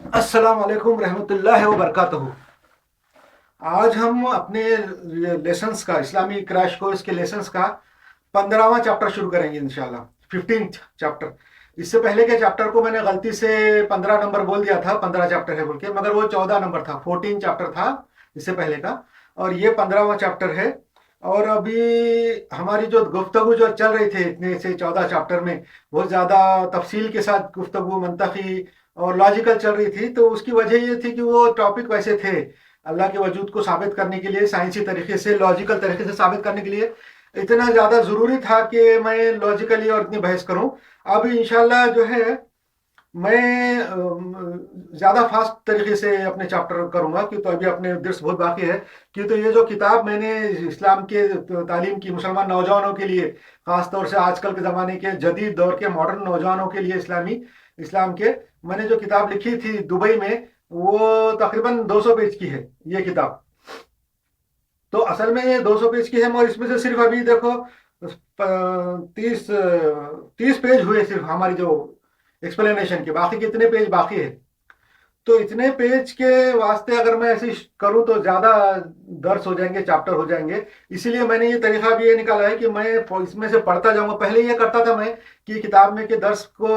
अस्सलाम वालेकुम रहमतुल्लाहि व बरकातहू। आज हम अपने लेसन्स का, इस्लामी क्रैश कोर्स के लेसन्स का 15वां चैप्टर शुरू करेंगे इंशाल्लाह। 15th chapter. इससे पहले के चैप्टर को मैंने गलती से 15 नंबर बोल दिया था, 15 चैप्टर है बोल के, मगर वो 14 नंबर था, 14 चैप्टर था इससे पहले का, और ये 15वां चैप्टर है। और अभी हमारी जो गुफ्तगू जो चल रही थी इतने से 14 चैप्टर में, बहुत ज़्यादा तफसील के साथ गुफ्तगू, मंतकी और लॉजिकल चल रही थी। तो उसकी वजह ये थी कि वो टॉपिक वैसे थे, अल्लाह के वजूद को साबित करने के लिए, साइंसी तरीके से, लॉजिकल तरीके से साबित करने के लिए इतना ज़्यादा ज़रूरी था कि मैं लॉजिकली और इतनी बहस करूं। अब इंशाल्लाह जो है मैं ज़्यादा फास्ट तरीके से अपने चैप्टर करूंगा, क्योंकि तो अभी अपने दर्स बहुत बाकी है। क्योंकि तो ये जो किताब मैंने इस्लाम के तालीम की मुसलमान नौजवानों के लिए, ख़ास तौर से आजकल के ज़माने के जदीद दौर के मॉडर्न नौजवानों के लिए, इस्लाम के, मैंने जो किताब लिखी थी दुबई में, वो तकरीबन 200 पेज की है ये किताब। तो असल में ये 200 पेज की है, और इसमें से सिर्फ अभी देखो 30 पेज हुए सिर्फ हमारी जो एक्सप्लेनेशन के, बाकी कितने पेज बाकी है। तो इतने पेज के वास्ते अगर मैं ऐसे करूं तो ज्यादा दर्स हो जाएंगे, चैप्टर हो जाएंगे। इसीलिए मैंने ये तरीका भी ये निकाला है कि मैं इसमें से पढ़ता जाऊंगा। पहले ये करता था मैं कि किताब में के दर्स को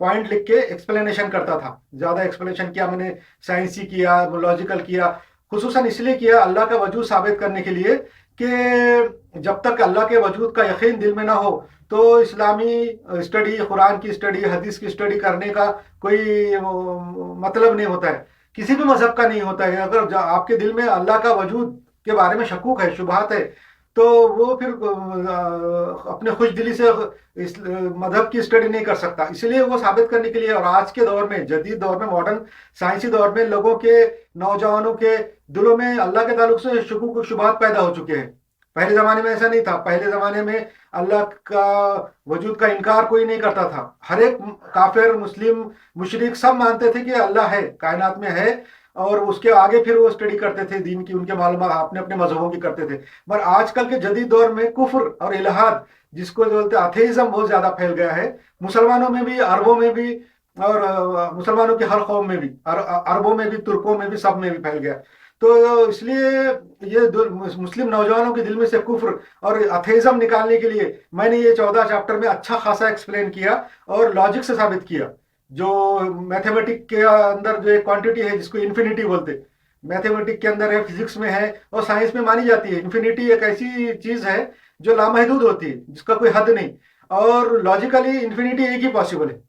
पॉइंट लिख के एक्सप्लेनेशन करता था, ज्यादा एक्सप्लेनेशन किया मैंने, साइंसी किया, लॉजिकल किया, खुसूसन इसलिए किया अल्लाह का वजूद साबित करने के लिए कि जब तक अल्लाह के वजूद का यकीन दिल में ना हो तो इस्लामी स्टडी, कुरान की स्टडी, हदीस की स्टडी करने का कोई मतलब नहीं होता है, किसी भी मजहब का नहीं होता है। अगर आपके दिल में अल्लाह का वजूद के बारे में शकूक है, शुबहात है, तो वो फिर अपने खुश दिली से इस मजहब की स्टडी नहीं कर सकता। इसलिए वो साबित करने के लिए, और आज के दौर में, जदीद दौर में, मॉडर्न साइंसी दौर में, लोगों के, नौजवानों के दिलों में अल्लाह के ताल्लुक से शकूक, शुबहात पैदा हो चुके हैं। पहले ज़माने में ऐसा नहीं था। पहले ज़माने में अल्लाह का वजूद का इनकार कोई नहीं करता था। हर एक काफिर, मुस्लिम, मुशरिक सब मानते थे कि अल्लाह है, कायनात में है, और उसके आगे फिर वो स्टडी करते थे दीन की, उनके मालूमात अपने अपने मजहबों की करते थे। मगर आजकल के जदीद दौर में कुफ्र और इल्हाद, जिसको जो बोलते हैं अथेइज्म, बहुत ज़्यादा फैल गया है, मुसलमानों में भी, अरबों में भी, और मुसलमानों की हर कौम में भी, अरबों में भी, तुर्कों में भी, सब में भी फैल गया। तो इसलिए ये मुस्लिम नौजवानों के दिल में से कुफ्र और अथेइज्म निकालने के लिए मैंने ये 14 चैप्टर में अच्छा खासा एक्सप्लेन किया और लॉजिक से साबित किया। जो मैथमेटिक के अंदर जो एक क्वांटिटी है जिसको इन्फिनिटी बोलते, मैथमेटिक के अंदर है, फिजिक्स में है, और साइंस में मानी जाती है। इन्फिनिटी एक ऐसी चीज है जो लामहदूद होती है, जिसका कोई हद नहीं, और लॉजिकली इन्फिनिटी एक ही पॉसिबल है,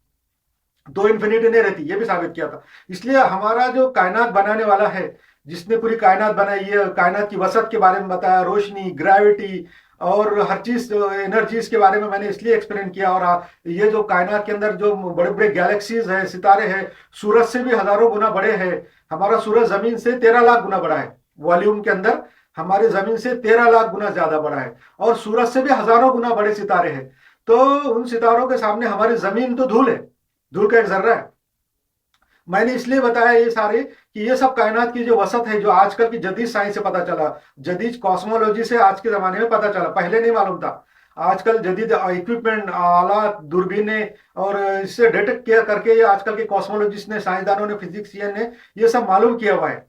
दो इन्फिनिटी नहीं रहती, ये भी साबित किया था। इसलिए हमारा जो कायनात बनाने वाला है, जिसने पूरी कायनात बनाई है, कायनात की वसत के बारे में बताया, रोशनी, ग्रेविटी और हर चीज, एनर्जीज के बारे में मैंने इसलिए एक्सप्लेन किया। और ये जो कायनात के अंदर जो बड़े बड़े गैलेक्सीज है, सितारे हैं, सूरज से भी हजारों गुना बड़े हैं। हमारा सूरज जमीन से 13 लाख गुना बड़ा है, वॉल्यूम के अंदर हमारे जमीन से 13 लाख गुना ज्यादा बड़ा है, और सूरज से भी हजारों गुना बड़े सितारे हैं। तो उन सितारों के सामने हमारी जमीन तो धूल है, धूल का एक जर्रा है। मैंने इसलिए बताया ये सारे कि ये सब कायनात की जो वसत है, जो आजकल की जदीद साइंस से पता चला, जदीद कॉस्मोलॉजी से आज के जमाने में पता चला, पहले नहीं मालूम था। आजकल जदीद इक्विपमेंट, आलात, दूरबीनें, और इससे डिटेक्ट किया करके ये आजकल के कॉस्मोलॉजिस्ट ने, साइंसदानों ने, फिजिक्सियन ने ये सब मालूम किया हुआ है।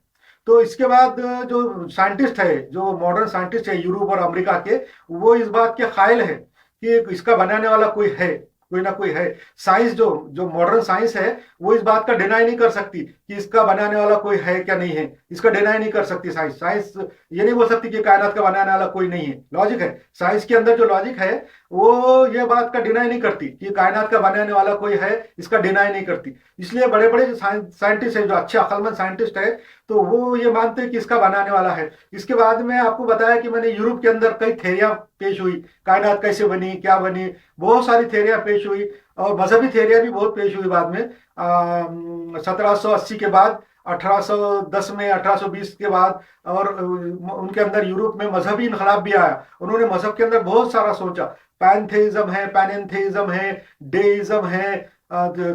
तो इसके बाद जो साइंटिस्ट है, जो मॉडर्न साइंटिस्ट है यूरोप और अमेरिका के, वो इस बात के कायल है कि इसका बनाने वाला कोई है, कोई ना कोई है। साइंस जो जो मॉडर्न साइंस है, वो इस बात का डिनाई नहीं कर सकती कि इसका बनाने वाला कोई है क्या नहीं है, इसका डिनाई नहीं कर सकती। साइंस साइंस ये नहीं बोल सकती कि कायनात का बनाने वाला कोई नहीं है। लॉजिक है, साइंस के अंदर जो लॉजिक है वो ये बात का डिनाई नहीं करती कि कायनात का बनाने वाला कोई है, इसका डिनाई नहीं करती। इसलिए बड़े बड़े साइंटिस्ट है, जो अच्छे अक्लमंद साइंटिस्ट है, तो वो ये मानते हैं कि इसका बनाने वाला है। इसके बाद में आपको बताया कि मैंने यूरोप के अंदर कई थेरियां पेश हुई, कायनात कैसे बनी, क्या बनी, बहुत सारी थेरियां पेश हुई, और मजहबी थेरियां भी बहुत पेश हुई बाद में। 1780 के बाद, 1810 में, 1820 के बाद, और उनके अंदर यूरोप में मजहबी इनकलाब भी आया। उन्होंने मजहब के अंदर बहुत सारा सोचा, पैनथेइज्म है, पैनेंथेइज्म है, डेइज्म है,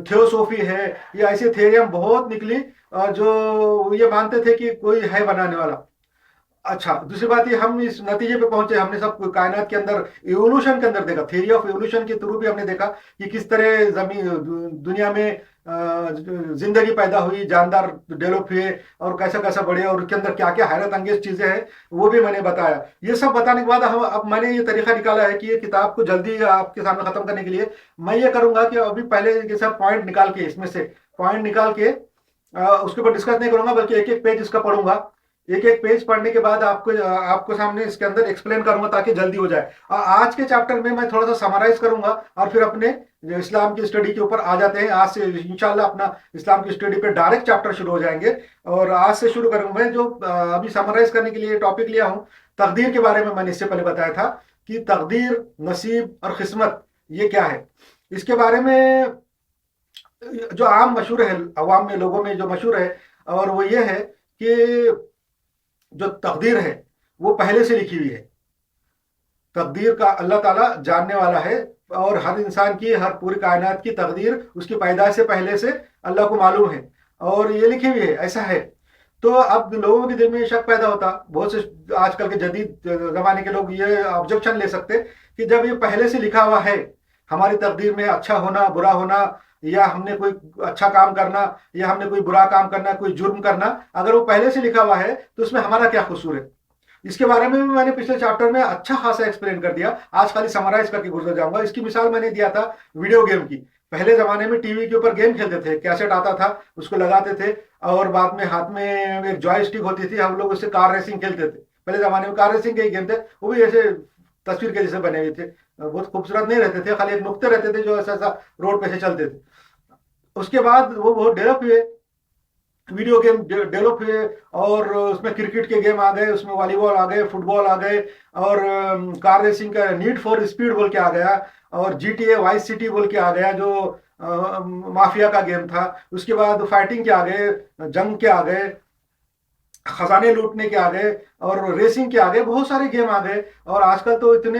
थियोसोफी है, ये ऐसी थेरियां बहुत निकली जो ये मानते थे कि कोई है बनाने वाला। अच्छा, दूसरी बात ये हम इस नतीजे पे पहुंचे, हमने सब कायनात के अंदर इवोल्यूशन के अंदर देखा, थ्योरी ऑफ इवोल्यूशन के थ्रू भी हमने देखा कि किस तरह जमीन दुनिया में जिंदगी पैदा हुई, जानदार डेवलप हुए और कैसा कैसा बढ़े, और उसके अंदर क्या क्या हैरत अंगेज चीजें हैं वो भी मैंने बताया। ये सब बताने के बाद हम अब मैंने ये तरीका निकाला है कि ये किताब को जल्दी आपके सामने खत्म करने के लिए मैं ये करूंगा कि अभी पहले ये सब पॉइंट निकाल के, इसमें से पॉइंट निकाल के उसके ऊपर डिस्कस नहीं करूंगा, बल्कि एक एक पेज इसका पढ़ूंगा। एक एक पेज पढ़ने के बाद आपको सामने इसके अंदर एक्सप्लेन करूंगा ताकि जल्दी हो जाए। और आज के चैप्टर में मैं थोड़ा सा समराइज करूंगा और फिर अपने जो इस्लाम की स्टडी के ऊपर आ जाते हैं। आज से इंशाल्लाह अपना इस्लाम की स्टडी पे डायरेक्ट चैप्टर शुरू हो जाएंगे। और आज से शुरू करूंगा। मैं जो अभी समराइज करने के लिए टॉपिक लिया हूं, तकदीर के बारे में मैंने इससे पहले बताया था कि तकदीर, नसीब और किस्मत ये क्या है। इसके बारे में जो आम मशहूर है, अवाम में, लोगों में जो मशहूर है, और वो ये है कि जो तकदीर है वो पहले से लिखी हुई है। तकदीर का अल्लाह ताला जानने वाला है, और हर इंसान की, हर पूरी कायनात की तकदीर उसकी पैदाइश से पहले से अल्लाह को मालूम है, और ये लिखी हुई है, ऐसा है। तो अब लोगों के दिल में शक पैदा होता, बहुत से आजकल के जदीद जमाने के लोग ये ऑब्जेक्शन ले सकते कि जब ये पहले से लिखा हुआ है, हमारी तकदीर में अच्छा होना, बुरा होना, या हमने कोई अच्छा काम करना या हमने कोई बुरा काम करना, कोई जुर्म करना, अगर वो पहले से लिखा हुआ है तो उसमें हमारा क्या कसूर है। इसके बारे में भी मैंने पिछले चैप्टर में अच्छा खासा एक्सप्लेन कर दिया। आज खाली समराइज करके गुजर जाऊंगा। इसकी मिसाल मैंने दिया था वीडियो गेम की। पहले जमाने में टीवी के ऊपर गेम खेलते थे, कैसेट आता था, उसको लगाते थे, और बाद में हाथ में एक जॉयस्टिक होती थी, हम लोग उससे कार रेसिंग खेलते थे। पहले जमाने में कार रेसिंग के ही गेम थे, वो भी ऐसे तस्वीर के जैसे बने हुए थे, बहुत खूबसूरत नहीं रहते थे, खाली एक नुक्ते रहते थे जो ऐसा ऐसा रोड पे से चलते थे। उसके बाद वो बहुत डेवलप हुए, वीडियो गेम डेवलप हुए, और उसमें क्रिकेट के गेम आ गए, उसमें वॉलीबॉल आ गए, फुटबॉल आ गए, और कार रेसिंग का नीड फॉर स्पीड बोल के आ गया, और GTA वाइस सिटी बोल के आ गया जो माफिया का गेम था। उसके बाद फाइटिंग के आ गए, जंग के आ गए, खजाने लूटने के आ गए, और रेसिंग के आ गए, बहुत सारे गेम आ गए। और आजकल तो इतने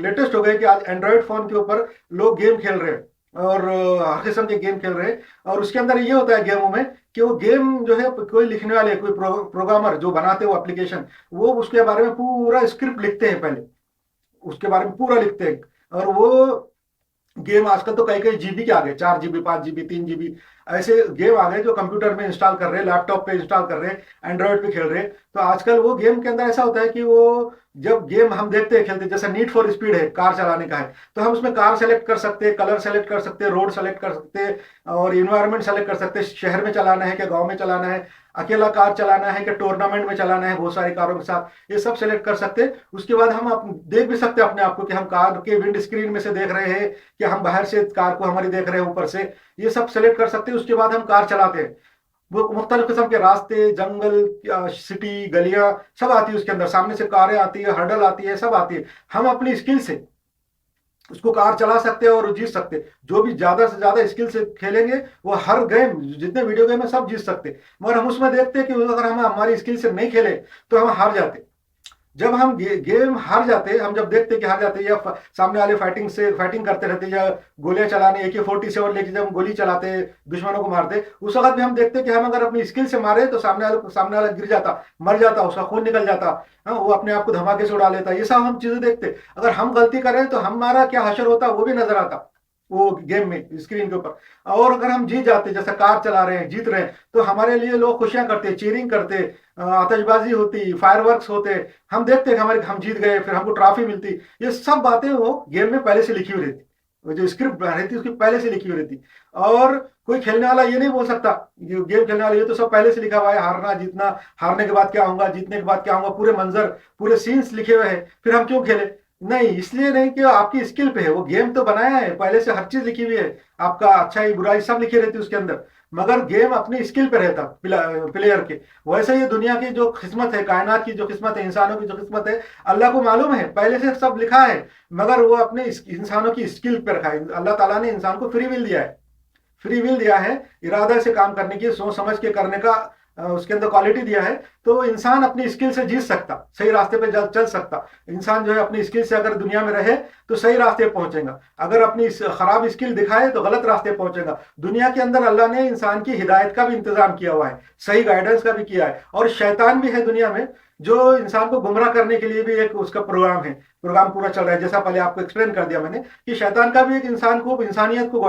लेटेस्ट हो गए कि आज एंड्रॉयड फोन के ऊपर लोग गेम खेल रहे हैं, और हर किस्म के गेम खेल रहे हैं। और उसके अंदर ये होता है गेमों में कि वो गेम जो है, कोई लिखने वाले, कोई प्रोग्रामर जो बनाते हैं वो एप्लीकेशन, वो उसके बारे में पूरा स्क्रिप्ट लिखते हैं, पहले उसके बारे में पूरा लिखते हैं। और वो गेम आजकल तो कई कई जीबी के आ गए, 4 GB, 5 GB, 3 GB, ऐसे गेम आ गए जो कंप्यूटर में इंस्टॉल कर रहे हैं, लैपटॉप पे इंस्टॉल कर रहे हैं, एंड्रॉयड पे खेल रहे हैं। तो आजकल वो गेम के अंदर ऐसा होता है कि वो जब गेम हम देखते हैं, खेलते, जैसे नीड फॉर स्पीड है, कार चलाने का है, तो हम उसमें कार सेलेक्ट कर सकते हैं, कलर सेलेक्ट कर सकते हैं, रोड सेलेक्ट कर सकते हैं, और इन्वायरमेंट सेलेक्ट कर सकते हैं, शहर में चलाना है कि गाँव में चलाना है, अकेला कार चलाना है कि टूर्नामेंट में चलाना है बहुत सारी कारों के साथ, ये सब सेलेक्ट कर सकते हैं। उसके बाद हम देख भी सकते हैं अपने आप को कि हम कार के विंड स्क्रीन में से देख रहे हैं कि हम बाहर से कार को हमारी देख रहे हैं ऊपर से, ये सब सेलेक्ट कर सकते हैं। उसके बाद हम कार चलाते हैं, वो मुख्तलिफ किस्म के रास्ते, जंगल, सिटी, गलियां सब आती है उसके अंदर, सामने से कारें आती है, हर्डल आती है, सब आती है। हम अपनी स्किल से उसको कार चला सकते हैं और जीत सकते हैं। जो भी ज्यादा से ज्यादा स्किल से खेलेंगे वो हर गेम, जितने वीडियो गेम है सब जीत सकते हैं। मगर हम उसमें देखते हैं कि अगर हम हमारी स्किल से नहीं खेले तो हम हार जाते। जब हम गेम हार जाते, हम जब देखते कि हार जाते, या सामने वाले फाइटिंग करते रहते, या गोलियां चलाने AK-47 लेके जब हम गोली चलाते, दुश्मनों को मारते, उस वक्त भी हम देखते कि हम अगर अपनी स्किल से मारे तो सामने वाला गिर जाता, मर जाता, उसका खून निकल जाता, हाँ, वो अपने आप को धमाके से उड़ा लेता। ये सब हम चीजें देखते। अगर हम गलती करें तो हमारा क्या हशर होता वो भी नजर आता वो गेम में, स्क्रीन के ऊपर। और अगर हम जीत जाते, जैसे कार चला रहे हैं, जीत रहे हैं, तो हमारे लिए लोग खुशियां करते, चीयरिंग करते, आतिशबाजी होती, फायरवर्क्स होते, हम देखते हम जीत गए, फिर हमको ट्रॉफी मिलती। ये सब बातें वो गेम में पहले से लिखी हुई रहती, वो जो स्क्रिप्ट रहती उसकी पहले से लिखी हुई रहती। और कोई खेलने वाला ये नहीं बोल सकता, गेम खेलने वाला ये तो सब पहले से लिखा हुआ है, हारना जीतना, हारने के बाद क्या होगा, जीतने के बाद क्या होगा, पूरे मंजर, पूरे सीन्स लिखे हुए हैं, फिर हम क्यों खेले। नहीं, इसलिए नहीं कि आपकी स्किल पे है, वो गेम तो बनाया है पहले से, हर चीज लिखी हुई है, आपका अच्छाई बुराई सब लिखी रहती है उसके अंदर, मगर गेम अपनी स्किल पे रहता प्लेयर के। वैसे ये दुनिया की जो किस्मत है, कायनात की जो किस्मत है, इंसानों की जो किस्मत है, अल्लाह को मालूम है, पहले से सब लिखा है, मगर वो अपने इंसानों की स्किल पे रखा है। अल्लाह ताला ने इंसान को फ्री विल दिया है, फ्री विल दिया है, इरादा से काम करने की, सोच समझ के करने का उसके अंदर क्वालिटी दिया है। तो इंसान अपनी स्किल से जीत सकता, सही रास्ते पे चल सकता। इंसान जो है अपनी स्किल से अगर दुनिया में रहे तो सही रास्ते पे पहुंचेगा, अगर अपनी खराब स्किल दिखाए तो गलत रास्ते पे पहुंचेगा। दुनिया के अंदर अल्लाह ने इंसान की हिदायत का भी इंतजाम किया हुआ है, सही गाइडेंस का भी किया है, और शैतान भी है दुनिया में, जो इंसान को गुमराह करने के लिए भी एक उसका प्रोग्राम पूरा चल रहा है। जैसा पहले आपको एक्सप्लेन कर दिया मैंने कि शैतान का भी एक इंसानियत को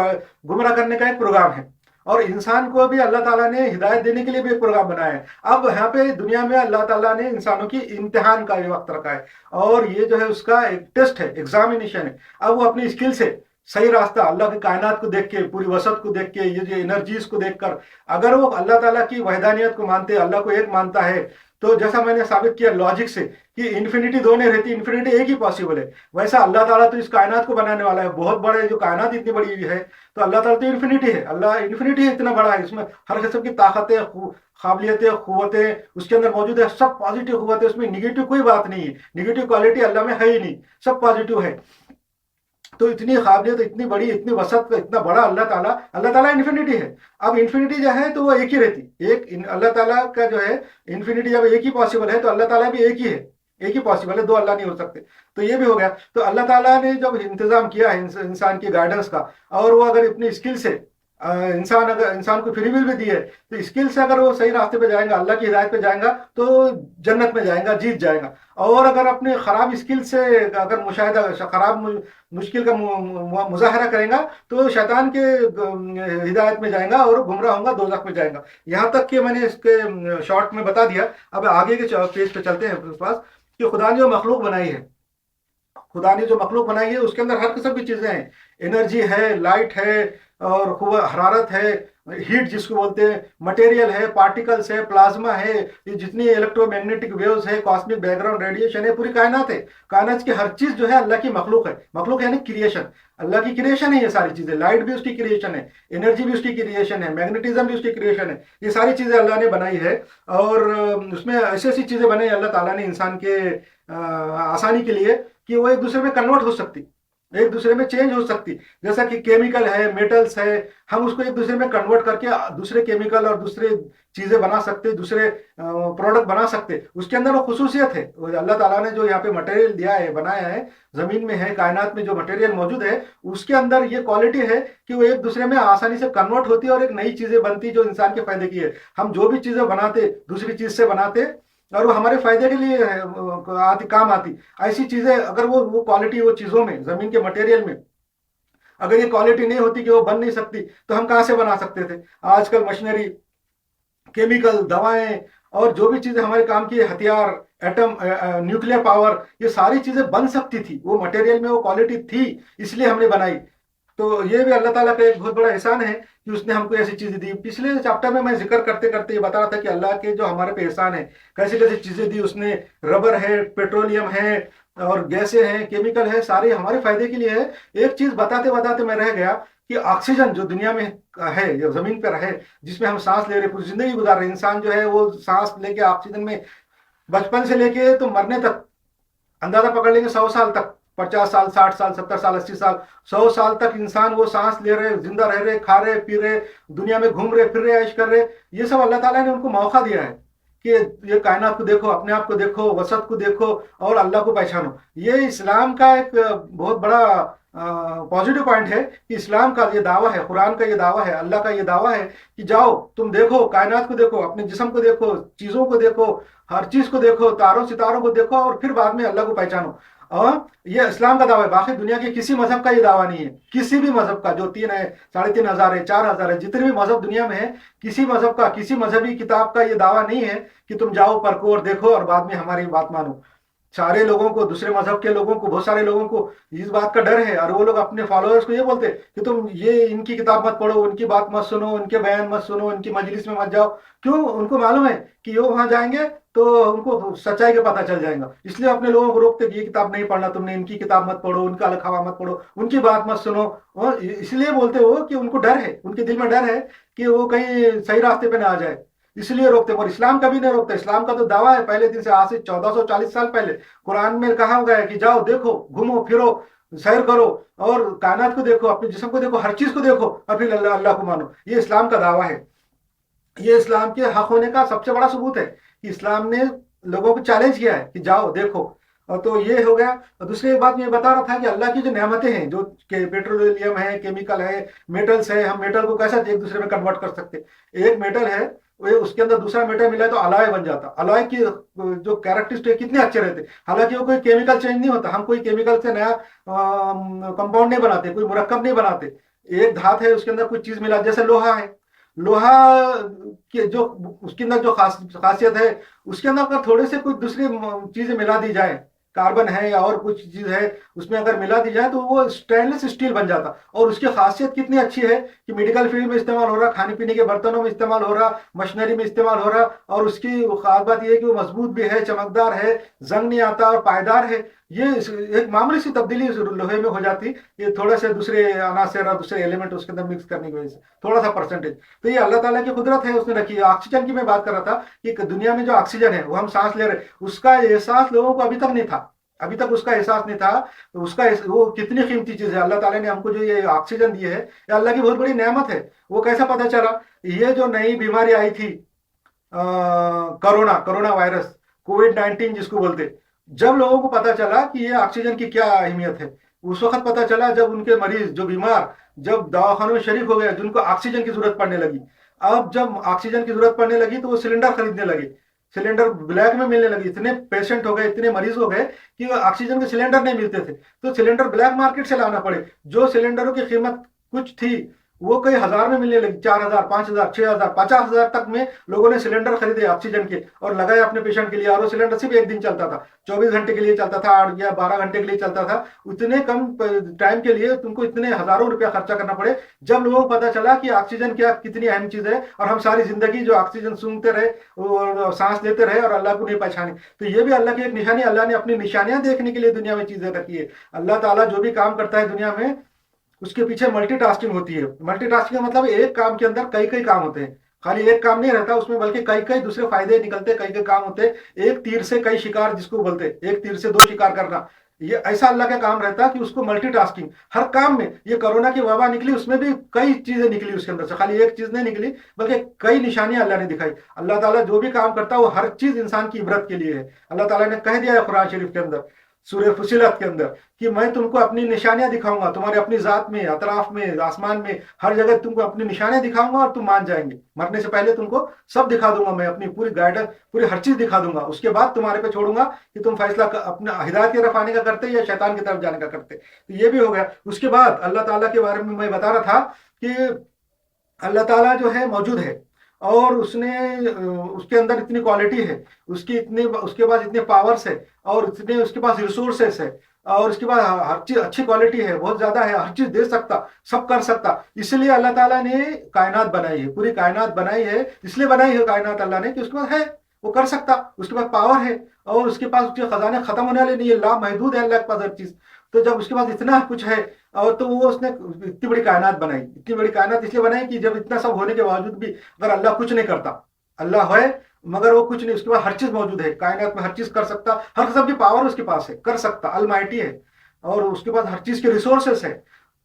गुमराह करने का एक प्रोग्राम है, और इंसान को भी अल्लाह ताला ने हिदायत देने के लिए भी एक प्रोग्राम बनाया है। अब यहाँ पे दुनिया में अल्लाह ताला ने इंसानों की इम्तिहान का भी वक्त रखा है, और ये जो है उसका एक टेस्ट है, एग्जामिनेशन है। अब वो अपनी स्किल से सही रास्ता अल्लाह की कायनात को देख के, पूरी वसत को देख के, ये जो एनर्जीज को देखकर, अगर वो अल्लाह ताला की वहदानियत को मानते, अल्लाह को एक मानता है, तो जैसा मैंने साबित किया लॉजिक से कि इन्फिनिटी दो नहीं रहती, इन्फिनिटी एक ही पॉसिबल है, वैसा अल्लाह ताला तो इस कायनात को बनाने वाला है। बहुत बड़े जो कायनात इतनी बड़ी हुई है, तो अल्लाह ताला तो इन्फिनिटी है, अल्लाह इन्फिनिटी इतना बड़ा है, इसमें हर किस्म की ताकतें, काबिलियतें, कुव्वतें उसके अंदर मौजूद है, सब पॉजिटिव कुव्वतें, उसमें निगेटिव कोई बात नहीं है, निगेटिव क्वालिटी अल्लाह में है ही नहीं, सब पॉजिटिव है। तो इतनी काबिलियत, इतनी बड़ी, इतनी वसत का इतना बड़ा अल्लाह ताला इन्फिनिटी है। अब इन्फिनिटी जो है तो वो एक ही रहती, अल्लाह ताला का जो है इन्फिनिटी जब एक ही पॉसिबल है, तो अल्लाह ताला भी एक ही है, एक ही पॉसिबल है, दो अल्लाह नहीं हो सकते। तो ये भी हो गया। तो अल्लाह ताला ने जब इंतजाम किया है इंसान की गाइडेंस का, और वो अगर इतनी स्किल से इंसान को फ्री विल भी दी है, तो स्किल से अगर वो सही रास्ते पे जाएगा, अल्लाह की हिदायत पे जाएगा, तो जन्नत में जाएगा, जीत जाएगा। और अगर अपने खराब स्किल से अगर मुशाहिदा, खराब मुश्किल का मुजाहरा करेगा, तो शैतान के हिदायत में जाएगा और गुमराह होगा, दोज़ख में जाएगा। यहाँ तक कि मैंने इसके शॉर्ट में बता दिया। अब आगे के पेज पे चलते हैं पास, कि खुदा ने जो मखलूक बनाई है, खुदा ने जो मखलूक बनाई है उसके अंदर हर किस्म की चीजें हैं, एनर्जी है, लाइट है, और हरारत है, हीट जिसको बोलते हैं, मटेरियल है, पार्टिकल्स है, प्लाज्मा है, ये जितनी इलेक्ट्रोमैग्नेटिक वेव्स है, कॉस्मिक बैकग्राउंड रेडिएशन है, पूरी कायनात है। कायनात की हर चीज जो है अल्लाह की मखलूक है। मखलूक यानी क्रिएशन, अल्लाह की क्रिएशन है ये सारी चीजें। लाइट भी उसकी क्रिएशन है, एनर्जी भी उसकी क्रिएशन है, मैग्नेटिज्म भी उसकी क्रिएशन है। ये सारी चीजें अल्लाह ने बनाई है, और उसमें ऐसी ऐसी चीजें बनाई अल्लाह ताला ने इंसान के आसानी के लिए, कि वो एक दूसरे में कन्वर्ट हो सकती, एक दूसरे में चेंज हो सकती। जैसा कि केमिकल है, मेटल्स है, हम उसको एक दूसरे में कन्वर्ट करके दूसरे केमिकल और दूसरे चीजें बना सकते, दूसरे प्रोडक्ट बना सकते। उसके अंदर वो खुसूसियत है। अल्लाह ताला ने जो यहाँ पे मटेरियल दिया है, बनाया है, जमीन में है, कायनात में जो मटेरियल मौजूद है, उसके अंदर ये क्वालिटी है कि वो एक दूसरे में आसानी से कन्वर्ट होती है, और एक नई चीजें बनती जो इंसान के फायदे की है। हम जो भी चीजें बनाते, दूसरी चीज से बनाते, और वो हमारे फायदे के लिए काम आती। ऐसी चीजें अगर वो क्वालिटी वो चीजों में, जमीन के मटेरियल में अगर ये क्वालिटी नहीं होती कि वो बन नहीं सकती, तो हम कहां से बना सकते थे। आजकल मशीनरी, केमिकल, दवाएं, और जो भी चीजें हमारे काम की, हथियार, एटम, न्यूक्लियर पावर, ये सारी चीजें बन सकती थी, वो मटेरियल में वो क्वालिटी थी, इसलिए हमने बनाई। तो ये भी अल्लाह ताला का एक बहुत बड़ा एहसान है कि उसने हमको ऐसी चीजें दी। पिछले चैप्टर में मैं जिक्र करते करते ये बता रहा था कि अल्लाह के जो हमारे पे एहसान है, कैसी कैसी चीजें दी उसने। रबर है, पेट्रोलियम है, और गैसें हैं, केमिकल है, सारे हमारे फायदे के लिए है। एक चीज बताते बताते मैं रह गया कि ऑक्सीजन जो दुनिया में है, जो जमीन पर है, जिसमें हम सांस ले रहे, पूरी जिंदगी गुजार रहे, इंसान जो है वो सांस लेके ऑक्सीजन में बचपन से लेके तो मरने तक, अंदाजा पकड़ लेंगे 100 साल तक, 50 साल, 60 साल, 70 साल, 80 साल, 100 साल तक इंसान वो सांस ले रहे, जिंदा रह रहे, खा रहे, पी रहे, दुनिया में घूम रहे, फिर रहे, ऐश कर रहे। ये सब अल्लाह ताला ने उनको मौका दिया है कि ये कायनात को देखो, अपने आप को देखो, वसत को देखो, और अल्लाह को पहचानो। ये इस्लाम का एक बहुत बड़ा पॉजिटिव पॉइंट है कि इस्लाम का ये दावा है, कुरान का ये दावा है, अल्लाह का ये दावा है कि जाओ तुम देखो, कायनात को देखो, अपने जिस्म को देखो, चीजों को देखो, हर चीज को देखो, तारों सितारों को देखो, और फिर बाद में अल्लाह को पहचानो। और ये इस्लाम का दावा है। बाकी दुनिया के किसी मजहब का ये दावा नहीं है, किसी भी मजहब का, जो 3 है, 3,500 है, 4,000 है, जितने भी मजहब दुनिया में है, किसी मजहब का, किसी मजहबी किताब का ये दावा नहीं है कि तुम जाओ, परखो और देखो, और बाद में हमारी बात मानो। सारे लोगों को, दूसरे मजहब के लोगों को, बहुत सारे लोगों को इस बात का डर है, और वो लोग अपने फॉलोअर्स को ये बोलते कि तुम ये इनकी किताब मत पढ़ो, उनकी बात मत सुनो, उनके बयान मत सुनो, उनकी मजलिस में मत जाओ। क्यों? उनको मालूम है कि वो वहां जाएंगे तो उनको सच्चाई का पता चल जाएगा, इसलिए अपने लोगों को रोकते कि ये किताब नहीं पढ़ना तुमने, इनकी किताब मत पढ़ो, उनका लिखावा मत पढ़ो, उनकी बात मत सुनो। और इसलिए बोलते हो कि उनको डर है, उनके दिल में डर है कि वो कहीं सही रास्ते पे ना आ जाए, इसलिए रोकते। और इस्लाम कभी नहीं रोकता। इस्लाम का तो दावा है पहले दिन से, आज से 1440 साल पहले कुरान में कहा गया है कि जाओ देखो, घूमो फिरो, सैर करो, और कायनात को देखो, अपने जिस्म को देखो, हर चीज को देखो, और फिर अल्लाह को मानो। ये इस्लाम का दावा है। ये इस्लाम के हक होने का सबसे बड़ा सबूत है कि इस्लाम ने लोगों को चैलेंज किया है कि जाओ देखो, और तो ये हो गया। और दूसरी बात मैं बता रहा था कि अल्लाह की जो नेमतें हैं, जो पेट्रोलियम है, केमिकल है, मेटल्स है, हम मेटल को कैसे एक दूसरे में कन्वर्ट कर सकते हैं। एक मेटल है, वो उसके अंदर दूसरा मेटल मिला है तो अलॉय बन जाता। अलॉय की जो कैरेक्टरिस्टिक कितने अच्छे रहते, हालांकि वो कोई केमिकल चेंज नहीं होता, हम कोई केमिकल से नया कंपाउंड नहीं बनाते, कोई मुरक्कब नहीं बनाते। एक धात है, उसके अंदर कुछ चीज मिला, जैसे लोहा है। लोहा के जो उसके अंदर जो खासियत है, उसके अंदर अगर थोड़े से कुछ दूसरी चीजें मिला दी जाए, कार्बन है या और कुछ चीज है, उसमें अगर मिला दी जाए तो वो स्टेनलेस स्टील बन जाता। और उसकी खासियत कितनी अच्छी है कि मेडिकल फील्ड में इस्तेमाल हो रहा, खाने पीने के बर्तनों में इस्तेमाल हो रहा, मशीनरी में इस्तेमाल हो रहा। और उसकी खास बात यह है कि वो मजबूत भी है, चमकदार है, जंग नहीं आता और पायदार है। ये एक मामूली सी तब्दीली लोहे में हो जाती, ये थोड़ा से दूसरे अनासर और दूसरे एलिमेंट उसके अंदर मिक्स करने की वजह से थोड़ा सा परसेंटेज। तो ये अल्लाह ताला की कुदरत है, उसने रखी है। ऑक्सीजन की मैं बात कर रहा था कि दुनिया में जो ऑक्सीजन है वो हम सांस ले रहे, उसका एहसास लोगों को अभी तक नहीं था, अभी तक उसका एहसास नहीं था। तो उसका वो कितनी कीमती चीज है, अल्लाह ताला ने हमको जो ये ऑक्सीजन दी है, ये अल्लाह की बहुत बड़ी नेमत है। वो कैसा पता चला? ये जो नई बीमारी आई थी, कोरोना कोरोना वायरस, कोविड-19 जिसको बोलते, जब लोगों को पता चला कि ये ऑक्सीजन की क्या अहमियत है, उस वक्त पता चला जब उनके मरीज जो बीमार जब दवाखानों में शरीक हो गए, जिनको ऑक्सीजन की जरूरत पड़ने लगी। अब जब ऑक्सीजन की जरूरत पड़ने लगी तो वो सिलेंडर खरीदने लगे, सिलेंडर ब्लैक में मिलने लगे। इतने पेशेंट हो गए, इतने मरीज हो गए कि ऑक्सीजन के सिलेंडर नहीं मिलते थे, तो सिलेंडर ब्लैक मार्केट से लाना पड़े। जो सिलेंडरों की कीमत कुछ थी वो कई हजार में मिलने लगी, 4,000, 5,000, 6,000, 50,000 तक में लोगों ने सिलेंडर खरीदे ऑक्सीजन के और लगाए अपने पेशेंट के लिए। और वो सिलेंडर सिर्फ एक दिन चलता था, 24 घंटे के लिए चलता था, 8 या 12 घंटे के लिए चलता था। उतने कम टाइम के लिए तुमको इतने हजारों रुपया खर्चा करना पड़े। जब लोगों को पता चला कि ऑक्सीजन क्या कितनी अहम चीज है, और हम सारी जिंदगी जो ऑक्सीजन सूंघते रहे और सांस लेते रहे और अल्लाह को नहीं पहचाने, तो ये भी अल्लाह की एक निशानी। अल्लाह ने अपनी निशानियां देखने के लिए दुनिया में चीजें रखी है। अल्लाह ताला जो भी काम करता है दुनिया में, उसके पीछे मल्टीटास्किंग होती है। मल्टीटास्किंग का मतलब एक काम के अंदर कई कई काम होते हैं, खाली एक काम नहीं रहता उसमें, बल्कि कई कई दूसरे फायदे निकलते, कई कई काम होते हैं। एक तीर से कई शिकार जिसको बोलते हैं, एक तीर से दो शिकार करना, ये ऐसा अल्लाह का काम रहता है कि उसको मल्टीटास्किंग हर काम में। ये कोरोना की वबा निकली, उसमें भी कई चीजें निकली उसके अंदर से, खाली एक चीज नहीं निकली, बल्कि कई निशानियां अल्लाह ने दिखाई। अल्लाह ताला जो भी काम करता है वो हर चीज इंसान की इबरत के लिए है। अल्लाह ताला ने कह दिया है कुरान शरीफ के अंदर, सूरह फुसिलत के अंदर, कि मैं तुमको अपनी निशानियां दिखाऊंगा, तुम्हारे अपनी जात में, अतराफ में, आसमान में, हर जगह तुमको अपनी निशानियां दिखाऊंगा और तुम मान जाएंगे। मरने से पहले तुमको सब दिखा दूंगा, मैं अपनी पूरी गाइडेंस, पूरी हर चीज दिखा दूंगा। उसके बाद तुम्हारे पे छोड़ूंगा कि तुम फैसला अपना हिदायत की तरफ आने का करते या शैतान की तरफ जाने का करते। तो ये भी हो गया। उसके बाद अल्लाह ताला के बारे में मैं बता रहा था कि अल्लाह ताला जो है मौजूद है, और उसने उसके अंदर इतनी क्वालिटी है, उसकी इतनी, उसके पास इतने पावर्स है, और इतने उसके पास रिसोर्सेस है, और उसके पास हर चीज अच्छी क्वालिटी है, बहुत ज्यादा है, हर चीज दे सकता, सब कर सकता। इसलिए अल्लाह ताला ने कायनात बनाई है, पूरी कायनात बनाई है। इसलिए बनाई है कायनात अल्लाह ने कि उसके पास है, वो कर सकता, उसके पास पावर है, और उसके पास उसके खजाने खत्म होने वाले नहीं है, लामहदूद है अल्लाह के पास हर चीज। तो जब उसके पास इतना कुछ है, और तो वो उसने इतनी बड़ी कायनात बनाई। इतनी बड़ी कायनात इसलिए बनाई कि जब इतना सब होने के बावजूद भी अगर अल्लाह कुछ नहीं करता, अल्लाह है मगर वो कुछ नहीं, उसके पास हर चीज मौजूद है, कायनात में हर चीज कर सकता, हर किस्म की पावर उसके पास है, कर सकता, अलमाइटी है, और उसके पास हर चीज के रिसोर्सेस है।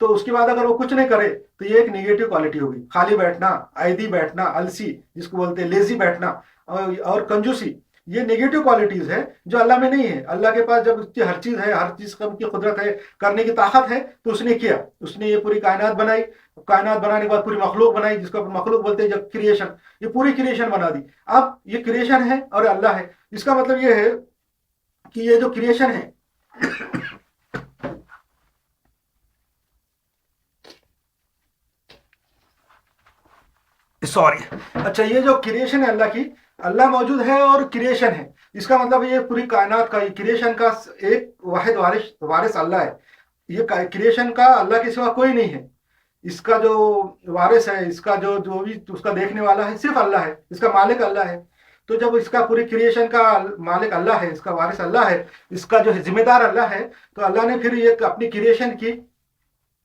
तो उसके बाद अगर वो कुछ नहीं करे तो ये एक निगेटिव क्वालिटी होगी, खाली बैठना, आयदी बैठना, अलसी जिसको बोलते हैं, लेजी बैठना, और कंजूसी। ये नेगेटिव क्वालिटीज है जो अल्लाह में नहीं है। अल्लाह के पास जब उसकी हर चीज है, हर चीज की कुदरत है, करने की ताकत है, तो उसने किया, उसने ये पूरी कायनात बनाई। कायनात बनाने के बाद पूरी मखलूक बनाई, जिसको अपन मखलूक बोलते हैं, जब क्रिएशन, ये पूरी क्रिएशन बना दी। अब ये क्रिएशन है और अल्लाह है। इसका मतलब ये है कि ये जो क्रिएशन है सॉरी, अच्छा, ये जो क्रिएशन है अल्लाह की, अल्लाह मौजूद है और क्रिएशन है, इसका मतलब ये पूरी कायनात का, क्रिएशन का एक वाहिद वारिस वारिस अल्लाह है। ये क्रिएशन का अल्लाह के सिवा कोई नहीं है। इसका जो वारिस है, इसका जो जो भी उसका देखने वाला है, सिर्फ अल्लाह है, इसका मालिक अल्लाह है। तो जब इसका पूरी क्रिएशन का मालिक अल्लाह है, इसका वारिस अल्लाह है, इसका जो जिम्मेदार अल्लाह है, तो अल्लाह ने फिर ये अपनी क्रिएशन की,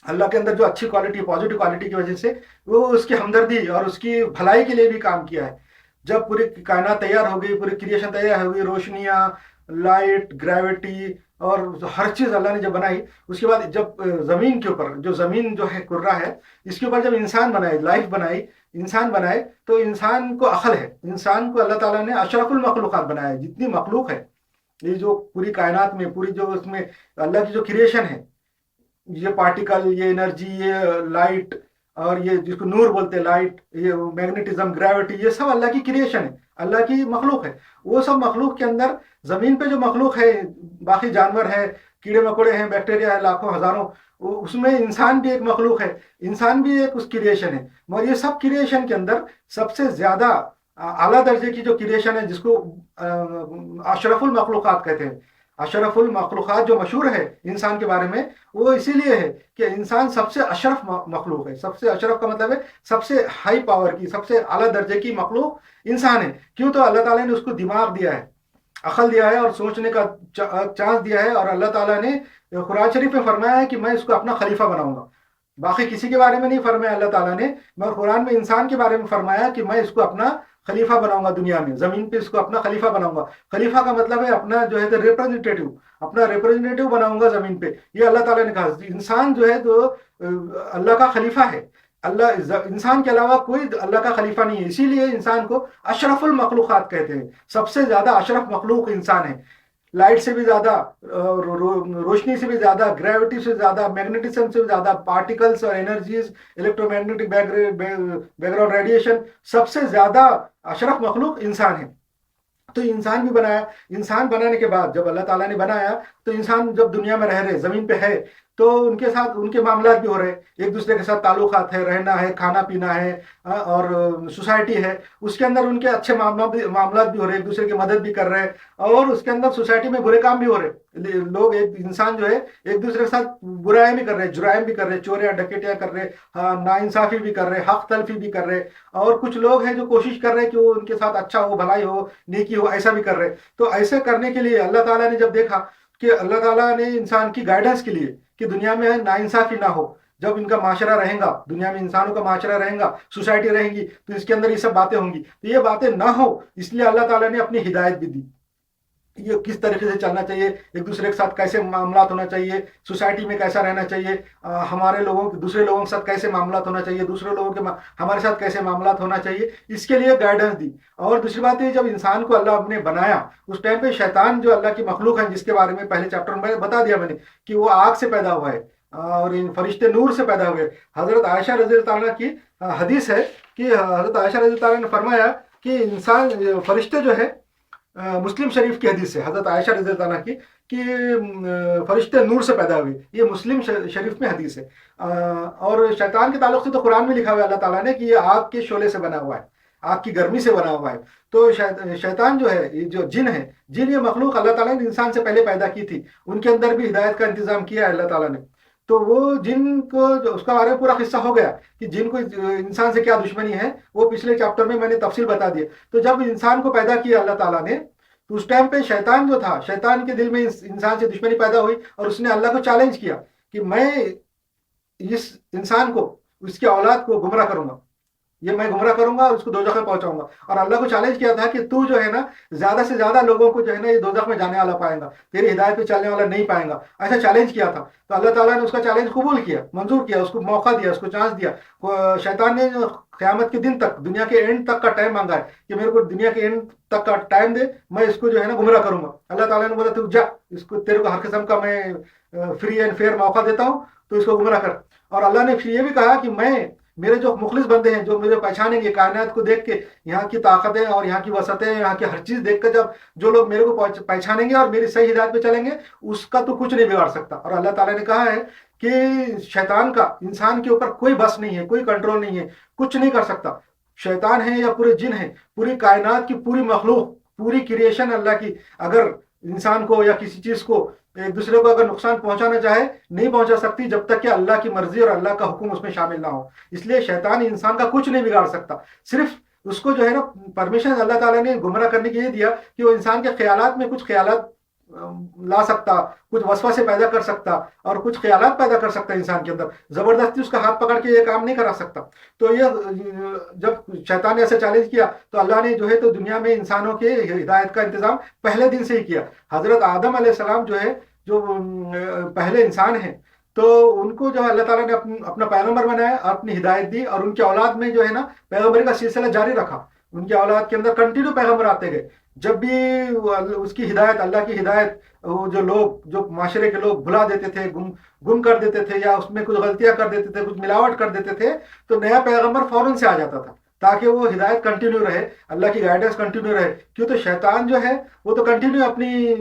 अल्लाह के अंदर जो अच्छी क्वालिटी, पॉजिटिव क्वालिटी की वजह से वो उसकी हमदर्दी और उसकी भलाई के लिए भी काम किया है। जब पूरी कायनात तैयार हो गई, पूरी क्रिएशन तैयार हो गई, रोशनियाँ, लाइट, ग्रेविटी और हर चीज़ अल्लाह ने जब बनाई, उसके बाद जब ज़मीन के ऊपर, जो ज़मीन जो है कुर्रा है, इसके ऊपर जब इंसान बनाए, लाइफ बनाई, इंसान बनाए, तो इंसान को अक्ल है, इंसान को अल्लाह ताला ने अशरफुल मखलूक़ात बनाया है। जितनी मखलूक है, ये जो पूरी कायनात में, पूरी जो उसमें अल्लाह की जो क्रिएशन है, ये पार्टिकल, ये एनर्जी, ये लाइट, और ये जिसको नूर बोलते हैं, लाइट, ये मैग्नेटिज्म, ग्रेविटी, ये सब अल्लाह की क्रिएशन है, अल्लाह की मखलूक है। वो सब मखलूक के अंदर जमीन पे जो मखलूक है, बाकी जानवर है, कीड़े मकोड़े हैं, बैक्टीरिया है, लाखों हजारों, उसमें इंसान भी एक मखलूक है, इंसान भी एक उस क्रिएशन है। मगर ये सब क्रिएशन के अंदर सबसे ज्यादा आला दर्जे की जो क्रिएशन है, जिसको अशरफुल मखलूक़ात कहते हैं, अशरफुल मखलूक़ात जो मशहूर है इंसान के बारे में, वो इसीलिए है कि इंसान सबसे अशरफ मखलूक है। सबसे अशरफ का मतलब है सबसे हाई पावर की, सबसे आला दर्जे की मखलूक इंसान है। क्यों? तो अल्लाह ताला ने उसको दिमाग दिया है, अकल दिया है और सोचने का चांस दिया है। और अल्लाह ताला ने कुरान शरीफ में फरमाया है कि मैं इसको अपना खलीफा बनाऊंगा। बाकी किसी के बारे में नहीं फरमाया अल्लाह ताला ने, मगर कुरान में इंसान के बारे में फरमाया कि मैं इसको अपना खलीफा बनाऊंगा दुनिया में, जमीन पे इसको अपना खलीफा बनाऊंगा। खलीफा का मतलब है अपना जो है तो रिप्रेजेंटेटिव, अपना रिप्रेजेंटेटिव बनाऊंगा जमीन पे। ये अल्लाह ताला ने कहा। इंसान जो है तो अल्लाह का खलीफा है। अल्लाह, इंसान के अलावा कोई अल्लाह का खलीफा नहीं है। इसीलिए इंसान को अशरफुल मखलूक़ात कहते हैं। सबसे ज्यादा अशरफ मखलूक इंसान है। लाइट से भी ज्यादा, रोशनी से भी ज्यादा, ग्रेविटी से ज्यादा, मैग्नेटिज्म से भी ज्यादा, पार्टिकल्स और एनर्जीज, इलेक्ट्रोमैग्नेटिक बैकग्राउंड रेडिएशन, सबसे ज्यादा अशरफ मखलूक इंसान है। तो इंसान भी बनाया। इंसान बनाने के बाद जब अल्लाह ताला ने बनाया, तो इंसान जब दुनिया में रह रहे, जमीन पे है, तो उनके साथ उनके मामलात भी हो रहे, एक दूसरे के साथ ताल्लुकात है, रहना है, खाना पीना है, और सोसाइटी है, उसके अंदर उनके अच्छे मामलात भी हो रहे, एक दूसरे की मदद भी कर रहे हैं, और उसके अंदर सोसाइटी में बुरे काम भी हो रहे। लोग, एक इंसान जो है एक दूसरे के साथ बुराई भी कर रहे, जुराइम भी कर रहे, चोरियां डकैतियां कर रहे, नाइंसाफी भी कर रहे, हक तलफी भी कर रहे। और कुछ लोग हैं जो कोशिश कर रहे हैं कि वो उनके साथ अच्छा हो, भलाई हो, नेकी हो, ऐसा भी कर रहे। तो ऐसे करने के लिए अल्लाह ताला ने जब देखा कि अल्लाह ताला ने इंसान की गाइडेंस के लिए कि दुनिया में नाइंसाफी ना हो, जब इनका माशरा रहेगा, दुनिया में इंसानों का माशरा रहेगा, सोसाइटी रहेगी, तो इसके अंदर ये सब बातें होंगी। तो ये बातें ना हो, इसलिए अल्लाह ताला ने अपनी हिदायत भी दी, ये किस तरीके से चलना चाहिए, एक दूसरे के साथ कैसे मामलात होना चाहिए, सोसाइटी में कैसा रहना चाहिए, हमारे लोगों दूसरे लोगों के साथ कैसे मामलात होना चाहिए, दूसरे लोगों के हमारे साथ कैसे मामलात होना चाहिए, इसके लिए गाइडेंस दी। और दूसरी बात ये, जब इंसान को अल्लाह ने बनाया, उस टाइम पे शैतान जो अल्लाह की मखलूक है, जिसके बारे में पहले चैप्टर में बता दिया मैंने कि वो आग से पैदा हुआ है और इन फरिश्ते नूर से पैदा हुए। हजरत आयशा रज़ी अल्लाह तआला की हदीस है कि हजरत आयशा रज़ी अल्लाह तआला ने फरमाया कि इंसान, फरिश्ते जो है, मुस्लिम शरीफ की हदीस है हजरत आयशा रज़ी अल्लाह की कि फरिश्ते नूर से पैदा हुए। ये मुस्लिम शरीफ में हदीस है। और शैतान के ताल्लुक से तो कुरान में लिखा हुआ है अल्लाह ताला ने कि ये आग के शोले से बना हुआ है, आग की गर्मी से बना हुआ है। तो शैतान जो है, ये जो जिन है, जिन ये मखलूक अल्लाह ताला ने इंसान से पहले पैदा की थी, उनके अंदर भी हिदायत का इंतजाम किया है अल्लाह ताला ने। तो वो जिन को, उसका बारे में पूरा किस्सा हो गया कि जिन को इंसान से क्या दुश्मनी है, वो पिछले चैप्टर में मैंने तफसील बता दिया। तो जब इंसान को पैदा किया अल्लाह ताला ने, तो उस टाइम पे शैतान जो था, शैतान के दिल में इंसान से दुश्मनी पैदा हुई और उसने अल्लाह को चैलेंज किया कि मैं इस इंसान को, उसकी औलाद को गुमराह करूंगा, ये मैं गुमराह करूंगा और उसको दोजख में पहुंचाऊंगा। और अल्लाह को चैलेंज किया था कि तू जो है ना, ज्यादा से ज्यादा लोगों को जो है ना, ये दोजख में जाने वाला पाएगा, तेरी हिदायत पे चलने वाला नहीं पाएगा, ऐसा चैलेंज किया था। तो अल्लाह ताला ने उसका चैलेंज कबूल किया, मंजूर किया, उसको मौका दिया, उसको चांस दिया। शैतान ने क़यामत के दिन तक, दुनिया के एंड तक का टाइम मांगा है कि मेरे को दुनिया के एंड तक का टाइम दे, मैं इसको जो है ना गुमराह करूंगा। अल्लाह ताला ने बोला तू जा, इसको, तेरे को हर किस्म का मैं फ्री एंड फेयर मौका देता हूँ, तो इसको गुमराह कर। और अल्लाह ने फिर ये भी कहा कि मैं, मेरे जो मुखलिस बंदे हैं, जो मुझे पहचानेंगे, कायनात को देख के, यहाँ की ताकतें और यहाँ की वसतें, यहाँ की हर चीज देख कर, जब जो लोग मेरे को पहचानेंगे और मेरी सही हिदायत पे चलेंगे, उसका तो कुछ नहीं बिगाड़ सकता। और अल्लाह ताला ने कहा है कि शैतान का इंसान के ऊपर कोई बस नहीं है, कोई कंट्रोल नहीं है, कुछ नहीं कर सकता। शैतान है या पूरे जिन है, पूरी कायनात की पूरी मखलूक, पूरी क्रिएशन अल्लाह की, अगर इंसान को या किसी चीज को, एक दूसरे को अगर नुकसान पहुंचाना चाहे, नहीं पहुंचा सकती जब तक कि अल्लाह की मर्जी और अल्लाह का हुक्म उसमें शामिल ना हो। इसलिए शैतान इंसान का कुछ नहीं बिगाड़ सकता। सिर्फ उसको जो है ना, परमिशन अल्लाह ताला ने गुमराह करने के लिए दिया कि वो इंसान के ख्यालात में कुछ ख्यालात ला सकता, कुछ वसवसे पैदा कर सकता और कुछ ख्यालात पैदा कर सकता इंसान के अंदर। जबरदस्ती उसका हाथ पकड़ के ये काम नहीं करा सकता। तो ये जब शैतान ने ऐसे चैलेंज किया, तो अल्लाह ने जो है तो दुनिया में इंसानों के हिदायत का इंतजाम पहले दिन से ही किया। हजरत आदम अलैहिस्सलाम जो है, जो पहले इंसान है, तो उनको जो है अल्लाह ताला ने अपना पैगंबर बनाया, अपनी हिदायत दी, और उनकी औलाद में जो है ना पैगंबरी का सिलसिला जारी रखा। उनकी औलाद के अंदर कंटिन्यू पैगंबर आते गए। جب بھی اس کی ہدایت، اللہ کی ہدایت، وہ جو لوگ، جو معاشرے کے لوگ بھلا دیتے تھے، گم کر دیتے تھے، یا اس میں کچھ غلطیاں کر دیتے تھے، کچھ ملاوٹ کر دیتے تھے، تو نیا پیغمبر فوراً سے آ جاتا تھا تاکہ وہ ہدایت کنٹینیو رہے، اللہ کی گائیڈنس کنٹینیو رہے. کیوں؟ تو شیطان جو ہے وہ تو کنٹینیو اپنی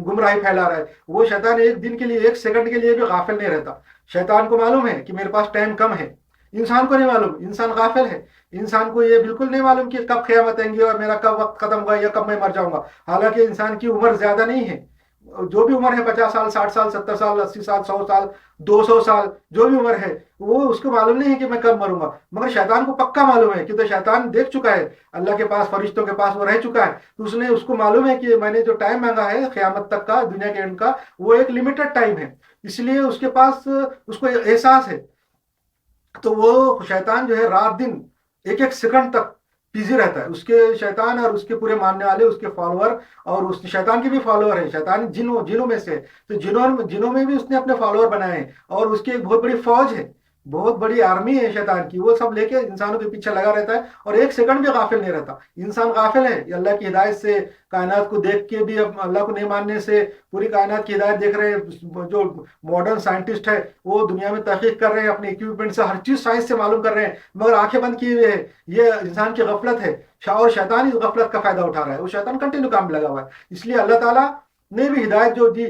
گمراہی پھیلا رہا ہے. وہ شیطان ایک دن کے لیے، ایک سیکنڈ کے لیے بھی غافل نہیں رہتا. شیطان کو معلوم ہے کہ میرے پاس ٹائم کم ہے. انسان کو نہیں معلوم، انسان غافل ہے. انسان کو یہ بالکل نہیں معلوم کہ کب قیامت آئیں گی اور میرا کب وقت ختم ہوگا یا کب میں مر جاؤں گا. حالانکہ انسان کی عمر زیادہ نہیں ہے. جو بھی عمر ہے 50 سال، 60 سال، 70 سال، 80 سال، 100 سال، 200 سال، جو بھی عمر ہے وہ اس کو معلوم نہیں ہے کہ میں کب مروں گا. مگر شیطان کو پکا معلوم ہے، کیونکہ شیطان دیکھ چکا ہے اللہ کے پاس، فرشتوں کے پاس وہ رہ چکا ہے. تو اس کو معلوم ہے کہ میں نے جو ٹائم مانگا ہے قیامت تک کا، دنیا کے اینڈ کا، وہ ایک لمیٹڈ ٹائم ہے. اس لیے اس کے پاس، اس کو احساس ہے. تو وہ شیطان جو ہے رات دن ایک ایک سیکنڈ تک بزی رہتا ہے. اس کے شیطان اور اس کے پورے ماننے والے، اس کے فالوور، اور اس شیطان کے بھی فالوور ہیں. شیطان جنوں میں سے، تو جنوں میں بھی اس نے اپنے فالوور بنائے ہیں، اور اس کی ایک بہت بڑی فوج ہے، بہت بڑی آرمی ہے شیطان کی. وہ سب لے کے انسانوں کے پیچھے لگا رہتا ہے، اور ایک سیکنڈ بھی غافل نہیں رہتا. انسان غافل ہے یہ اللہ کی ہدایت سے، کائنات کو دیکھ کے بھی اب اللہ کو نہیں ماننے سے. پوری کائنات کی ہدایت دیکھ رہے ہیں. جو ماڈرن سائنٹسٹ ہے وہ دنیا میں تحقیق کر رہے ہیں، اپنے اکوپمنٹ سے ہر چیز سائنس سے معلوم کر رہے ہیں، مگر آنکھیں بند کیے ہوئے ہیں. یہ انسان کی غفلت ہے، اور شیطان اس غفلت کا فائدہ اٹھا رہا ہے. وہ شیطان کنٹینیو کام میں لگا ہوا ہے. اس لیے اللہ تعالیٰ نے بھی ہدایت جو دی،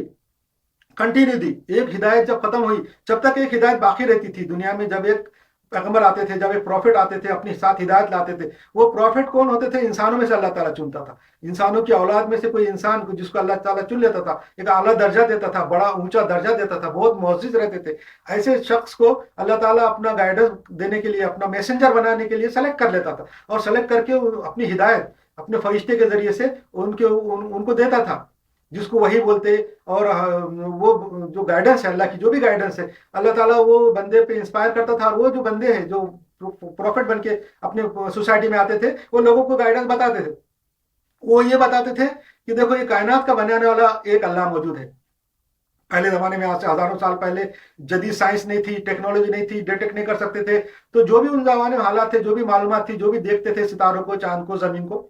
کنٹینیو دی. ایک ہدایت جب ختم ہوئی، جب تک ایک ہدایت باقی رہتی تھی دنیا میں، جب ایک پیغمبر آتے تھے، جب ایک پروفٹ آتے تھے اپنے ساتھ ہدایت لاتے تھے. وہ پروفٹ کون ہوتے تھے؟ انسانوں میں سے اللہ تعالیٰ چنتا تھا. انسانوں کی اولاد میں سے کوئی انسان کو، جس کو اللہ تعالیٰ چن لیتا تھا، ایک اعلیٰ درجہ دیتا تھا، بڑا اونچا درجہ دیتا تھا، بہت معزز رہتے تھے. ایسے شخص کو اللہ تعالیٰ اپنا گائیڈنس دینے کے لیے، اپنا میسنجر بنانے کے لیے سلیکٹ کر لیتا تھا، اور سلیکٹ کر کے اپنی ہدایت اپنے فرشتے کے ذریعے سے ان کو دیتا تھا، جس کو وہی بولتے. اور وہ جو گائیڈنس ہے، اللہ کی جو بھی گائیڈنس ہے، اللہ تعالیٰ وہ بندے پہ انسپائر کرتا تھا. اور وہ جو بندے ہیں جو پروفٹ بن کے اپنے سوسائٹی میں آتے تھے، وہ لوگوں کو گائیڈنس بتاتے تھے. وہ یہ بتاتے تھے کہ دیکھو یہ کائنات کا بنانے والا ایک اللہ موجود ہے. پہلے زمانے میں، آج سے ہزاروں سال پہلے، جدید سائنس نہیں تھی، ٹیکنالوجی نہیں تھی، ڈیٹیکٹ نہیں کر سکتے تھے. تو جو بھی ان زمانے میں حالات تھے، جو بھی معلومات تھی، جو بھی دیکھتے تھے ستاروں کو، چاند کو، زمین کو،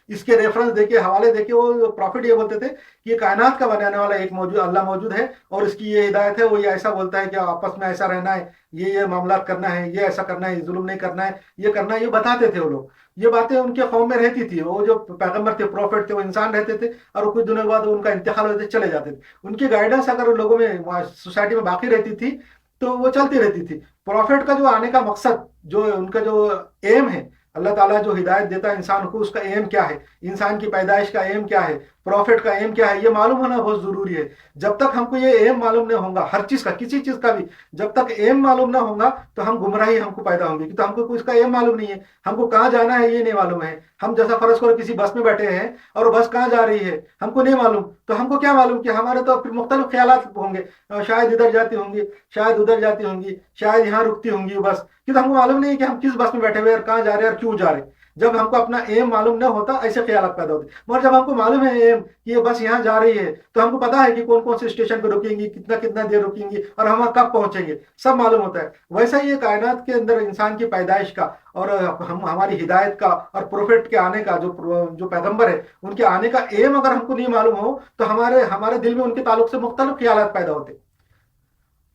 اس کے ریفرنس دے کے، حوالے دے کے، وہ پروفٹ یہ بولتے تھے کہ یہ کائنات کا بنانے والا ایک موجود اللہ موجود ہے، اور اس کی یہ ہدایت ہے. وہ یہ ایسا بولتا ہے کہ آپس میں ایسا رہنا ہے، یہ معاملات کرنا ہے، یہ ایسا کرنا ہے، یہ ظلم نہیں کرنا ہے، یہ کرنا ہے. یہ بتاتے تھے وہ لوگ. یہ باتیں ان کے قوم میں رہتی تھی. وہ جو پیغمبر تھے، پروفٹ تھے، وہ انسان رہتے تھے، اور کچھ دنوں کے بعد ان کا انتقال ہوتے چلے جاتے تھے. ان کی گائیڈنس اگر ان لوگوں میں، سوسائٹی میں باقی رہتی تھی، تو وہ چلتی رہتی تھی. پروفٹ کا جو آنے کا مقصد، جو ان کا جو ایم ہے، اللہ تعالیٰ جو ہدایت دیتا ہے انسان کو، اس کا ایم کیا ہے، انسان کی پیدائش کا ایم کیا ہے، پروفٹ کا ایم کیا ہے، یہ معلوم ہونا بہت ضروری ہے. جب تک ہم کو یہ ایم معلوم نہیں ہوگا، ہر چیز کا، کسی چیز کا بھی جب تک ایم معلوم نہ ہوگا، تو ہم گمراہی ہم کو پیدا ہوگی. کیونکہ ہم کو اس کا ایم معلوم نہیں ہے، ہم کو کہاں جانا ہے یہ نہیں معلوم ہے. ہم جیسا فرض کرو کسی بس میں بیٹھے ہیں، اور وہ بس کہاں جا رہی ہے ہم کو نہیں معلوم، تو ہم کو کیا معلوم کہ ہمارے تو پھر مختلف خیالات ہوں گے. شاید ادھر جاتی ہوں گی، شاید ادھر جاتی ہوں گی، شاید یہاں رکتی ہوں گی بس. کیونکہ ہم کو معلوم نہیں ہے کہ ہم کس بس میں بیٹھے ہوئے اور کہاں جا رہے ہیں اور کیوں جا رہے ہیں. جب ہم کو اپنا ایم معلوم نہ ہوتا، ایسے خیالات پیدا ہوتے. مگر جب ہم کو معلوم ہے ایم کہ یہ بس یہاں جا رہی ہے، تو ہم کو پتا ہے کہ کون کون سے اسٹیشن پہ رکیں گی، کتنا کتنا دیر رکیں گی، اور ہم کب پہنچیں گے، سب معلوم ہوتا ہے. ویسا ہی یہ کائنات کے اندر انسان کی پیدائش کا، اور ہماری ہدایت کا، اور پروفٹ کے آنے کا، جو پیغمبر ہے ان کے آنے کا ایم اگر ہم کو نہیں معلوم ہو، تو ہمارے دل میں ان کے تعلق سے مختلف خیالات پیدا ہوتے.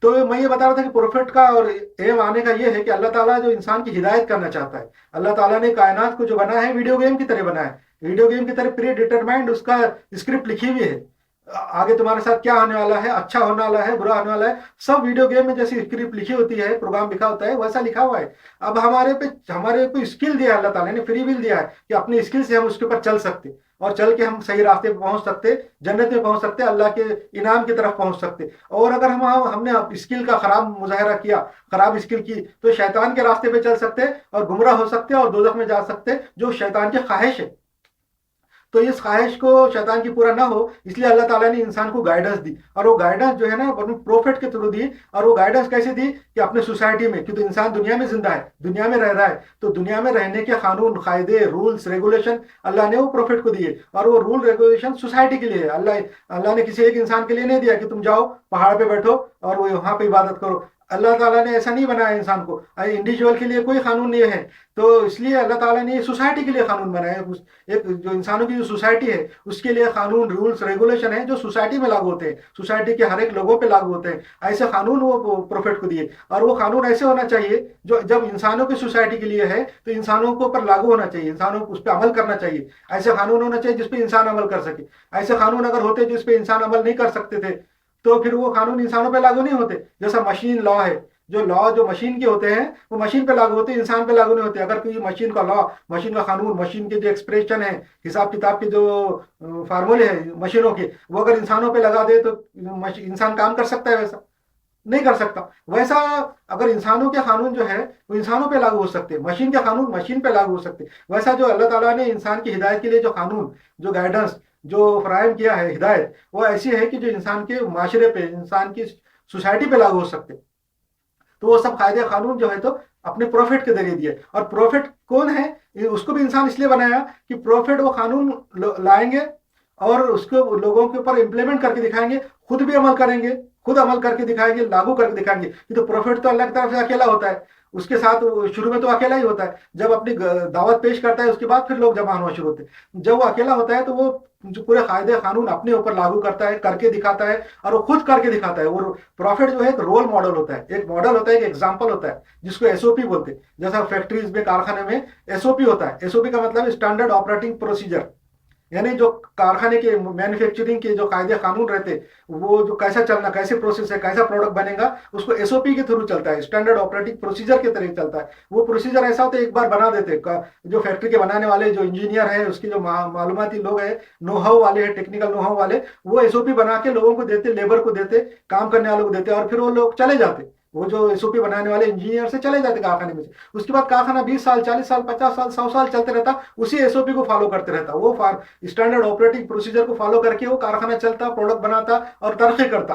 تو میں یہ بتا رہا تھا کہ پروفٹ کا اور ایم آنے کا یہ ہے کہ اللہ تعالیٰ جو انسان کی ہدایت کرنا چاہتا ہے. اللہ تعالیٰ نے کائنات کو جو بنا ہے ویڈیو گیم کی طرح بنا ہے. ویڈیو گیم کی طرح پری ڈیٹرمائنڈ اس کا اسکرپٹ لکھی ہوئی ہے. آگے تمہارے ساتھ کیا ہونے والا ہے، اچھا ہونے والا ہے، برا ہونے والا ہے، سب ویڈیو گیم میں جیسی اسکرپٹ لکھی ہوتی ہے، پروگرام لکھا ہوتا ہے، ویسا لکھا ہوا ہے. اب ہمارے کو اسکل دیا ہے اللہ تعالیٰ نے، فری ول دیا ہے کہ اپنی اسکل سے ہم اس کے اوپر چل سکتے، اور چل کے ہم صحیح راستے پہ پہنچ سکتے، جنت میں پہنچ سکتے، اللہ کے انعام کی طرف پہنچ سکتے. اور اگر ہم نے اسکل کا خراب مظاہرہ کیا، خراب اسکل کی، تو شیطان کے راستے پہ چل سکتے اور گمراہ ہو سکتے اور دوزخ میں جا سکتے، جو شیطان کی خواہش ہے. تو اس خواہش کو شیطان کی پورا نہ ہو، اس لیے اللہ تعالیٰ نے انسان کو گائیڈنس دی. اور وہ گائیڈنس جو ہے نا پروفٹ کے تھرو دی. اور وہ گائیڈنس کیسے دی کہ اپنے سوسائٹی میں، کیونکہ انسان دنیا میں زندہ ہے، دنیا میں رہ رہا ہے، تو دنیا میں رہنے کے قانون، قاعدے، رولز، ریگولیشن اللہ نے وہ پروفٹ کو دیے. اور وہ رول ریگولیشن سوسائٹی کے لیے ہے. اللہ نے کسی ایک انسان کے لیے نہیں دیا کہ تم جاؤ پہاڑ پہ بیٹھو اور وہ وہاں پہ عبادت کرو. اللہ ताला ने ऐसा नहीं बनाया इंसान को, इंडिविजुअल के लिए कोई कानून नहीं है। तो इसलिए अल्लाह ताला ने सोसाइटी के लिए कानून बनाया है। एक जो इंसानों की जो सोसाइटी है उसके लिए कानून, रूल्स, रेगुलेशन है जो सोसाइटी में लागू होते हैं, सोसाइटी के हर एक लोगों पे लागू होते हैं। ऐसे कानून वो प्रोफेट को दिए, और वो कानून ऐसे होना चाहिए जो जब इंसानों की सोसाइटी के लिए है तो इंसानों को ऊपर लागू होना चाहिए, इंसानों को उस पर अमल करना चाहिए। ऐसे कानून होना चाहिए जिस पे इंसान अमल कर सके। ऐसे कानून अगर होते जिस पे इंसान अमल नहीं कर सकते थे तो फिर वो कानून इंसानों पे लागू नहीं होते। जैसा मशीन लॉ है, जो लॉ जो मशीन के होते हैं वो मशीन पे लागू होते हैं, इंसान पे लागू नहीं होते। अगर कोई मशीन का लॉ, मशीन का कानून, मशीन के जो एक्सप्रेशन है, हिसाब किताब के जो फार्मूले हैं मशीनों के, वो अगर इंसानों पे लगा दे तो इंसान काम कर सकता है? वैसा नहीं कर सकता। वैसा अगर इंसानों के कानून जो है वो इंसानों पे लागू हो सकते हैं, मशीन के कानून मशीन पे लागू हो सकते हैं। वैसा जो अल्लाह ताला ने इंसान की हिदायत के लिए जो कानून, जो गाइडेंस जो फराहम किया है, हिदायत, वो ऐसी है कि जो इंसान के माशरे पे, इंसान की सोसाइटी पे लागू हो सकते हैं। तो वो सब कायदे कानून जो है तो अपने प्रॉफिट के जरिए दिए। और प्रॉफिट कौन है? उसको भी इंसान इसलिए बनाया कि प्रॉफिट वो कानून लाएंगे और उसको लोगों के ऊपर इम्प्लीमेंट करके दिखाएंगे, खुद भी अमल करेंगे, खुद अमल करके दिखाएंगे, लागू करके दिखाएंगे। ये तो प्रॉफिट तो अल्लाह की तरफ से अकेला होता है, उसके साथ शुरू में तो अकेला ही होता है। जब अपनी दावत पेश करता है उसके बाद फिर लोग जमा होना शुरू होते हैं। जब वो अकेला होता है तो वो जो पूरे कायदे कानून अपने ऊपर लागू करता है, करके दिखाता है, और वो खुद करके दिखाता है। वो प्रॉफिट जो है एक रोल मॉडल होता है, एक मॉडल होता है, एक एग्जाम्पल होता है, जिसको एसओपी बोलते हैं। जैसा फैक्ट्रीज में, कारखाने में एसओपी होता है। एसओपी का मतलब स्टैंडर्ड ऑपरेटिंग प्रोसीजर, यानी जो कारखाने के मैन्युफैक्चरिंग के जो कायदे कानून रहते, वो जो कैसा चलना, कैसे प्रोसेस है, कैसा प्रोडक्ट बनेगा, उसको एसओपी के थ्रू चलता है, स्टैंडर्ड ऑपरेटिंग प्रोसीजर के तरीके चलता है। वो प्रोसीजर ऐसा होता है एक बार बना देते, जो फैक्ट्री के बनाने वाले जो इंजीनियर है, उसके जो मालूमाती लोग हैं, नो हाउ वाले हैं, टेक्निकल नो हाउ वाले, वो एसओपी बना के लोगों को देते, लेबर को देते, काम करने वालों को देते, और फिर वो लोग चले जाते। वो जो एसओपी बनाने वाले इंजीनियर से चले जाते कारखाने में से। उसके बाद कारखाना 20 साल, 40 साल, 50 साल, 100 साल चलते रहता, उसी एसओपी को फॉलो करते रहता। वो स्टैंडर्ड ऑपरेटिंग प्रोसीजर को फॉलो करके वो कारखाना चलता, प्रोडक्ट बनाता और तरक्की करता।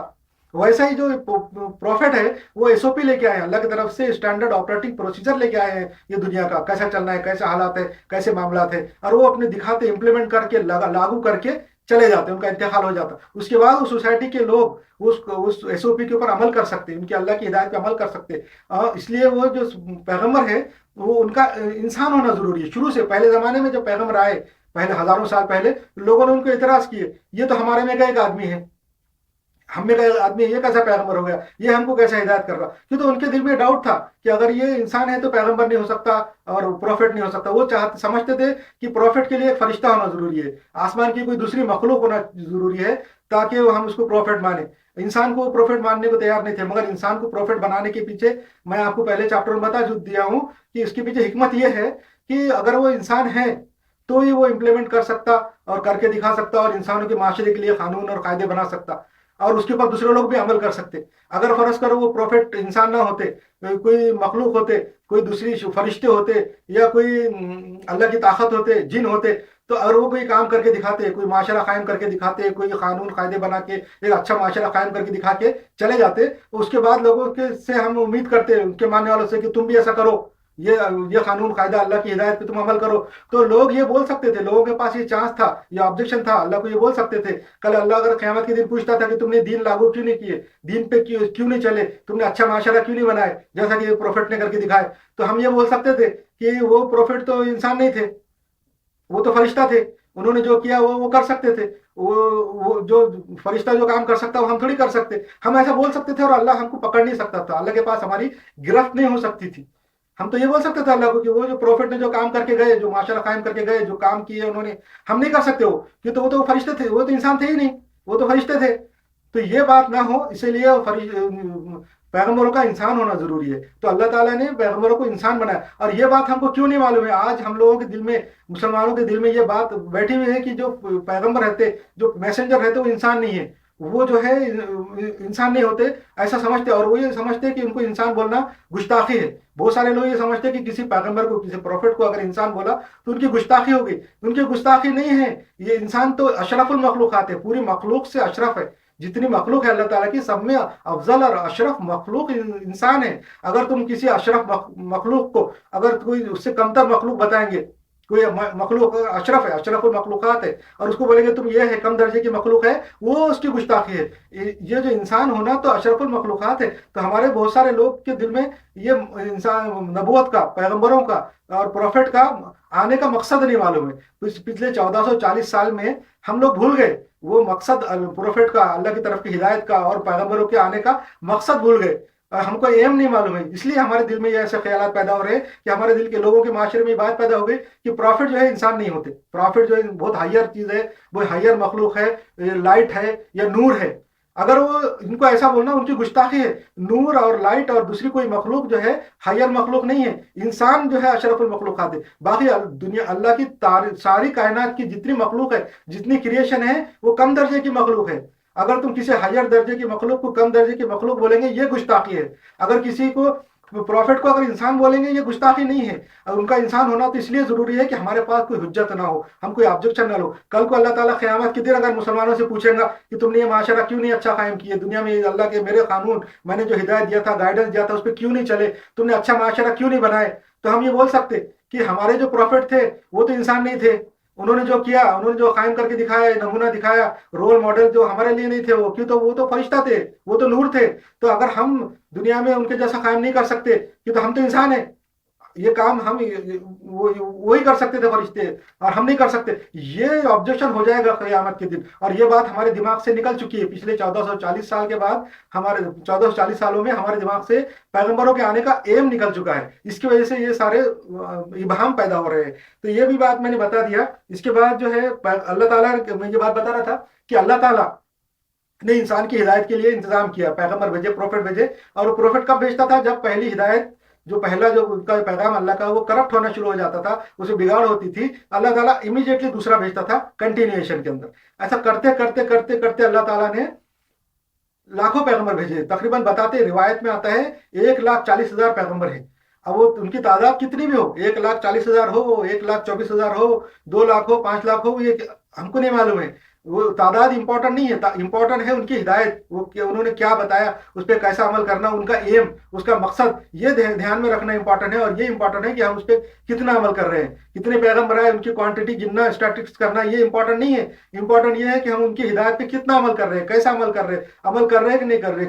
वैसा ही जो प्रॉफिट है वो एसओपी लेके आए हैं, अल्लाह की तरफ से स्टैंडर्ड ऑपरेटिंग प्रोसीजर लेके आए हैं। ये दुनिया का कैसा चलना है, कैसे हालात है, कैसे मामला है, और वो अपने दिखाते, इंप्लीमेंट करके, लागू करके चले जाते, उनका इंतकाल हो जाता। उसके बाद उस सोसाइटी के लोग उस एसओपी के ऊपर अमल कर सकते, उनकी अल्लाह की हिदायत पे अमल कर सकते। इसलिए वो जो पैगंबर है वो उनका इंसान होना जरूरी है। शुरू से पहले जमाने में जब पैगंबर आए, पहले हजारों साल पहले, लोगों ने उनको इतराज किए, ये तो हमारे में का एक आदमी है, हम में का आदमी, ये कैसा पैगंबर हो गया, ये हमको कैसा हिदायत कर रहा। क्योंकि तो उनके दिल में डाउट था कि अगर ये इंसान है तो पैगंबर नहीं हो सकता और प्रॉफिट नहीं हो सकता। वो समझते थे कि प्रॉफिट के लिए एक फरिश्ता होना जरूरी है, आसमान की कोई दूसरी मखलूक होना जरूरी है, ताकि हम उसको प्रॉफिट माने। इंसान को प्रॉफिट मानने को तैयार नहीं थे, मगर इंसान को प्रॉफिट बनाने के पीछे, मैं आपको पहले चैप्टर में बता दिया हूं कि इसके पीछे हिकमत यह है कि अगर वो इंसान है तो ही वो इम्प्लीमेंट कर सकता और करके दिखा सकता, और इंसानों के माशरे के लिए कानून और कायदे बना सकता, और उसके ऊपर दूसरे लोग भी अमल कर सकते। अगर फर्ज करो वो प्रॉफिट इंसान ना होते, कोई मखलूक होते, कोई दूसरी फरिश्ते होते, या कोई अल्लाह की ताकत होते, जिन होते, तो अगर वो कोई काम करके दिखाते, कोई माशरा कायम करके दिखाते, कोई कानून कायदे बना के एक अच्छा माशरा कायम करके दिखा के चले जाते, तो उसके बाद लोगों के से हम उम्मीद करते, उनके मानने वालों से, कि तुम भी ऐसा करो, ये कानून कायदा अल्लाह की हिदायत पे तुम अमल करो। तो लोग ये बोल सकते थे, लोगों के पास ये चांस था, ये ऑब्जेक्शन था, अल्लाह को ये बोल सकते थे। कल अल्लाह अगर क़यामत के दिन पूछता था कि तुमने दीन लागू क्यों नहीं किए, दीन पे क्यों नहीं चले, तुमने अच्छा माशरा क्यों नहीं बनाए, जैसा कि प्रोफेट ने करके दिखाए, तो हम ये बोल सकते थे कि वो प्रोफेट तो इंसान नहीं थे, वो तो फरिश्ता थे, उन्होंने जो किया वो कर सकते थे। वो जो फरिश्ता जो काम कर सकता वो हम थोड़ी कर सकते। हम ऐसा बोल सकते थे और अल्लाह हमको पकड़ नहीं सकता था, अल्लाह के पास हमारी गिरफ्त नहीं हो सकती थी। हम तो ये बोल सकते थे अल्लाह को कि वो जो प्रॉफिट ने जो काम करके गए, जो माशरा कायम करके गए, जो काम किए उन्होंने, हम नहीं कर सकते। वो क्यों, तो वो तो फरिश्ते थे, वो तो इंसान थे ही नहीं, वो तो फरिश्ते थे। तो ये बात ना हो, इसीलिए पैगंबरों का इंसान होना जरूरी है। तो अल्लाह ताला ने पैगंबरों को इंसान बनाया। और ये बात हमको क्यों नहीं मालूम है, आज हम लोगों के दिल में, मुसलमानों के दिल में ये बात बैठी हुई है कि जो पैगंबर रहते, जो मैसेंजर रहते, वो इंसान नहीं है, वो जो है इंसान नहीं होते, ऐसा समझते। और वो ये समझते कि उनको इंसान बोलना गुस्ताखी है। बहुत सारे लोग ये समझते कि किसी पैगंबर को, किसी प्रॉफिट को अगर इंसान बोला तो उनकी गुस्ताखी होगी। उनकी गुस्ताखी नहीं है, ये इंसान तो अशरफुल मखलूक़ात है, पूरी मखलूक से अशरफ है। जितनी मखलूक है अल्लाह ताला की, सब में अफजल और अशरफ मखलूक इंसान है। अगर तुम किसी अशरफ मखलूक को अगर कोई उससे कमतर मखलूक बताएंगे, کوئی مخلوق اشرف ہے، اشرف المخلوقات ہے، اور اس کو بولیں گے تم یہ ہے، کم درجے کی مخلوق ہے، وہ اس کی گستاخی ہے۔ یہ جو انسان ہونا تو اشرف المخلوقات ہے، تو ہمارے بہت سارے لوگ کے دل میں یہ انسان نبوت کا، پیغمبروں کا اور پروفٹ کا آنے کا مقصد نہیں معلوم ہے۔ پچھلے 1440 سال میں ہم لوگ بھول گئے وہ مقصد، پروفٹ کا، اللہ کی طرف کی ہدایت کا اور پیغمبروں کے آنے کا مقصد بھول گئے، اور ہم کو ایم نہیں معلوم ہے، اس لیے ہمارے دل میں یہ ایسے خیالات پیدا ہو رہے ہیں کہ ہمارے دل کے لوگوں کے معاشرے میں یہ بات پیدا ہو گئی کہ پروفٹ جو ہے انسان نہیں ہوتے، پروفٹ جو ہے بہت ہائر چیز ہے، وہ ہائر مخلوق ہے، لائٹ ہے یا نور ہے۔ اگر وہ ان کو ایسا بولنا ان کی گستاخی ہے۔ نور اور لائٹ اور دوسری کوئی مخلوق جو ہے ہائر مخلوق نہیں ہے، انسان جو ہے اشرف المخلوقات ہے۔ باقی دنیا اللہ کی ساری کائنات کی جتنی مخلوق ہے، جتنی کریشن ہے، وہ کم درجے کی مخلوق ہے۔ اگر تم کسی ہائر درجے کی مخلوق کو کم درجے کی مخلوق بولیں گے یہ گستاخی ہے۔ اگر کسی کو پروفٹ کو اگر انسان بولیں گے یہ گستاخی نہیں ہے۔ اور ان کا انسان ہونا تو اس لیے ضروری ہے کہ ہمارے پاس کوئی حجت نہ ہو، ہم کوئی آبجیکشن نہ لو۔ کل کو اللہ تعالیٰ قیامت کے دن اگر مسلمانوں سے پوچھیں گا کہ تم نے یہ معاشرہ کیوں نہیں اچھا قائم کیا، دنیا میں اللہ کے میرے قانون، میں نے جو ہدایت دیا تھا، گائیڈنس دیا تھا، اس پہ کیوں نہیں چلے، تم نے اچھا معاشرہ کیوں نہیں بنائے، تو ہم یہ بول سکتے کہ ہمارے جو پروفٹ تھے وہ تو انسان نہیں تھے، انہوں نے جو کیا، انہوں نے جو قائم کر کے دکھایا، نمونہ دکھایا، رول ماڈل جو ہمارے لیے نہیں تھے، وہ کیوں، تو وہ تو فرشتہ تھے، وہ تو نور تھے۔ تو اگر ہم دنیا میں ان کے جیسا قائم نہیں کر سکتے کہ تو ہم تو انسان ہیں، یہ کام ہم وہی کر سکتے تھے فرشتے، اور ہم نہیں کر سکتے۔ یہ آبجیکشن ہو جائے گا قیامت کے دن، اور یہ بات ہمارے دماغ سے نکل چکی ہے۔ پچھلے 1440 سال کے بعد، ہمارے 1440 سالوں میں ہمارے دماغ سے پیغمبروں کے آنے کا ایم نکل چکا ہے۔ اس کی وجہ سے یہ سارے ابہام پیدا ہو رہے ہیں۔ تو یہ بھی بات میں نے بتا دیا۔ اس کے بعد جو ہے اللہ تعالیٰ، میں یہ بات بتا رہا تھا کہ اللہ تعالیٰ نے انسان کی ہدایت کے لیے انتظام کیا، پیغمبر بھیجے، پروفٹ بھیجے۔ اور وہ پروفٹ کب بھیجتا تھا؟ جب پہلی ہدایت، جو پہلا جو ان کا پیغام اللہ کا، وہ کرپٹ ہونا شروع ہو جاتا تھا، اسے بگاڑ ہوتی تھی، اللہ تعالیٰ امیڈیٹلی دوسرا بھیجتا تھا کنٹینیوشن کے اندر۔ ایسا کرتے کرتے کرتے کرتے اللہ تعالیٰ نے لاکھوں پیغمبر بھیجے۔ تقریباً بتاتے، روایت میں آتا ہے 1,40,000 پیغمبر ہیں۔ اب وہ ان کی تعداد کتنی بھی ہو، 1,40,000 ہو، 1,24,000 ہو، 2 لاکھ ہو، 5 لاکھ ہو، یہ ہم کو نہیں معلوم ہے۔ وہ تعداد امپورٹنٹ نہیں ہے، امپورٹنٹ ہے ان کی ہدایت، وہ انہوں نے کیا بتایا، اس پہ کیسا عمل کرنا، ان کا ایم، اس کا مقصد، یہ دھیان میں رکھنا امپورٹنٹ ہے۔ اور یہ امپورٹنٹ ہے کہ ہم اس پہ کتنا عمل کر رہے ہیں، کتنے پیغمبر آئے، ان کی کوانٹٹی گننا، اسٹیٹسٹکس کرنا، یہ امپورٹنٹ نہیں ہے۔ امپورٹنٹ یہ ہے کہ ہم ان کی ہدایت پہ کتنا عمل کر رہے ہیں، کیسا عمل کر رہے ہیں، عمل کر رہے ہیں کہ نہیں کر رہے،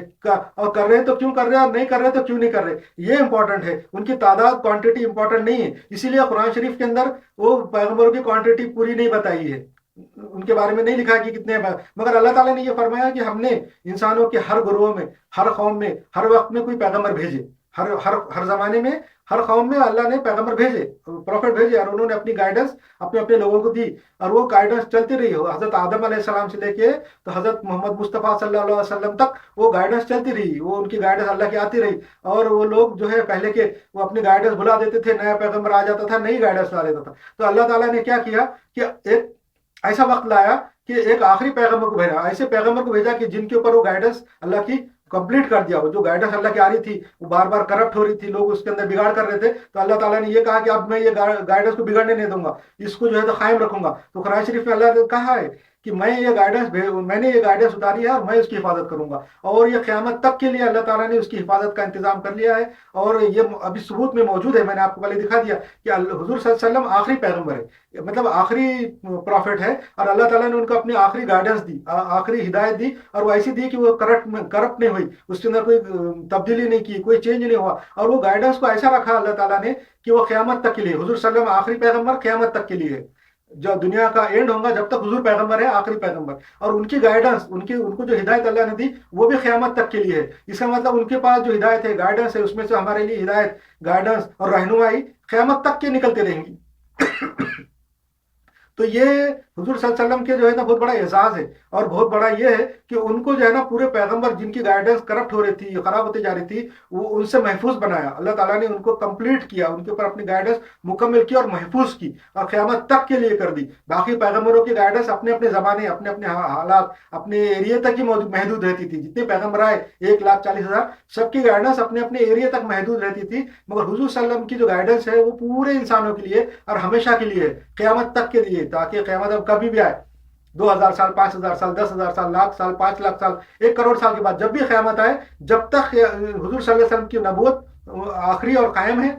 اور کر رہے ہیں تو کیوں کر رہے ہیں، اور نہیں کر رہے تو کیوں نہیں کر رہے، یہ امپورٹنٹ ہے۔ ان کی تعداد، کوانٹٹی امپورٹنٹ نہیں ہے۔ اسی لیے قرآن شریف کے اندر وہ پیغمبروں کی کوانٹٹی پوری نہیں بتائی ہے، ان کے بارے میں نہیں لکھا کہ کتنے، مگر اللہ تعالیٰ نے یہ فرمایا کہ ہم نے انسانوں کے ہر گروہ میں، ہر قوم میں، ہر وقت میں کوئی پیغمبر بھیجے، ہر زمانے میں، ہر قوم میں اللہ نے پیغمبر بھیجے، پروفٹ بھیجے، اور انہوں نے اپنی گائیڈنس اپنے اپنے لوگوں کو دی، اور وہ گائیڈنس چلتی رہی۔ حضرت آدم علیہ السلام سے لے کے تو حضرت محمد مصطفیٰ صلی اللہ علیہ وسلم تک وہ گائیڈنس چلتی رہی، وہ ان کی گائیڈنس اللہ کی آتی رہی۔ اور وہ لوگ جو ہے پہلے کے، وہ اپنی گائیڈنس بھلا دیتے تھے، نیا پیغمبر آ جاتا تھا، نئی گائیڈنس لا دیتا تھا۔ تو اللہ تعالیٰ نے کیا کیا کہ ایک ایسا وقت لایا کہ ایک آخری پیغمبر کو بھیجا، ایسے پیغمبر کو بھیجا کہ جن کے اوپر وہ گائیڈنس اللہ کی کمپلیٹ کر دیا ہو۔ جو گائیڈنس اللہ کی آ رہی تھی وہ بار بار کرپٹ ہو رہی تھی، لوگ اس کے اندر بگاڑ کر رہے تھے، تو اللہ تعالیٰ نے یہ کہا کہ اب میں یہ گائیڈنس کو بگڑنے نہیں دوں گا، اس کو جو ہے تو قائم رکھوں گا۔ تو قرآن شریف میں اللہ نے کہا ہے کہ میں نے یہ گائیڈنس اتاری ہے اور میں اس کی حفاظت کروں گا، اور یہ قیامت تک کے لیے اللہ تعالیٰ نے اس کی حفاظت کا انتظام کر لیا ہے۔ اور یہ ابھی ثبوت میں موجود ہے، میں نے آپ کو پہلے دکھا دیا کہ حضور صلی اللہ علیہ وسلم آخری پیغمبر ہے، مطلب آخری پروفٹ ہے، اور اللہ تعالیٰ نے ان کو اپنی آخری گائیڈنس دی، آخری ہدایت دی، اور وہ ایسی دی کہ وہ کرپٹ نہیں ہوئی، اس کے اندر کوئی تبدیلی نہیں کی، کوئی چینج نہیں ہوا، اور وہ گائیڈنس کو ایسا رکھا اللہ تعالیٰ نے کہ وہ قیامت تک کے لیے، حضور صلی اللہ علیہ وسلم آخری پیغمبر قیامت تک کے لیے ہے، جو دنیا کا اینڈ ہوگا جب تک حضور پیغمبر ہے، آخری پیغمبر، اور ان کی گائیڈنس، ان کو جو ہدایت اللہ نے دی وہ بھی قیامت تک کے لیے ہے۔ اس کا مطلب ان کے پاس جو ہدایت ہے، گائیڈنس ہے، اس میں سے ہمارے لیے ہدایت، گائیڈنس اور رہنمائی قیامت تک کے نکلتے رہیں گی۔ تو یہ حضور صلی اللہ علیہ وسلم کے جو ہے نا بہت بڑا اعزاز ہے، اور بہت بڑا یہ ہے کہ ان کو جو ہے نا پورے پیغمبر جن کی گائیڈنس کرپٹ ہو رہی تھی، خراب ہوتی جا رہی تھی، وہ ان سے محفوظ بنایا اللہ تعالیٰ نے، ان کو کمپلیٹ کیا، ان کے اوپر اپنی گائیڈنس مکمل کی اور محفوظ کی، اور قیامت تک کے لیے کر دی۔ باقی پیغمبروں کی گائیڈنس اپنے اپنے زمانے، اپنے اپنے حالات، اپنے ایریے تک ہی محدود رہتی تھی۔ جتنے پیغمبر آئے 1,40,000، سب کی گائیڈنس اپنے اپنے ایریے تک محدود رہتی تھی، مگر حضور صلی اللہ علیہ وسلم کی جو گائیڈنس ہے وہ پورے انسانوں کے لیے اور ہمیشہ کے لیے، قیامت تک کے لیے، تاکہ قیامت کبھی بھی آئے، 2,000 سال، 5,000 سال، 10,000 سال، لاکھ سال، 5 لاکھ سال، 1 کروڑ سال کے بعد جب بھی قیامت آئے، جب تک حضور صلی اللہ علیہ وسلم کی نبوت آخری اور قائم ہے،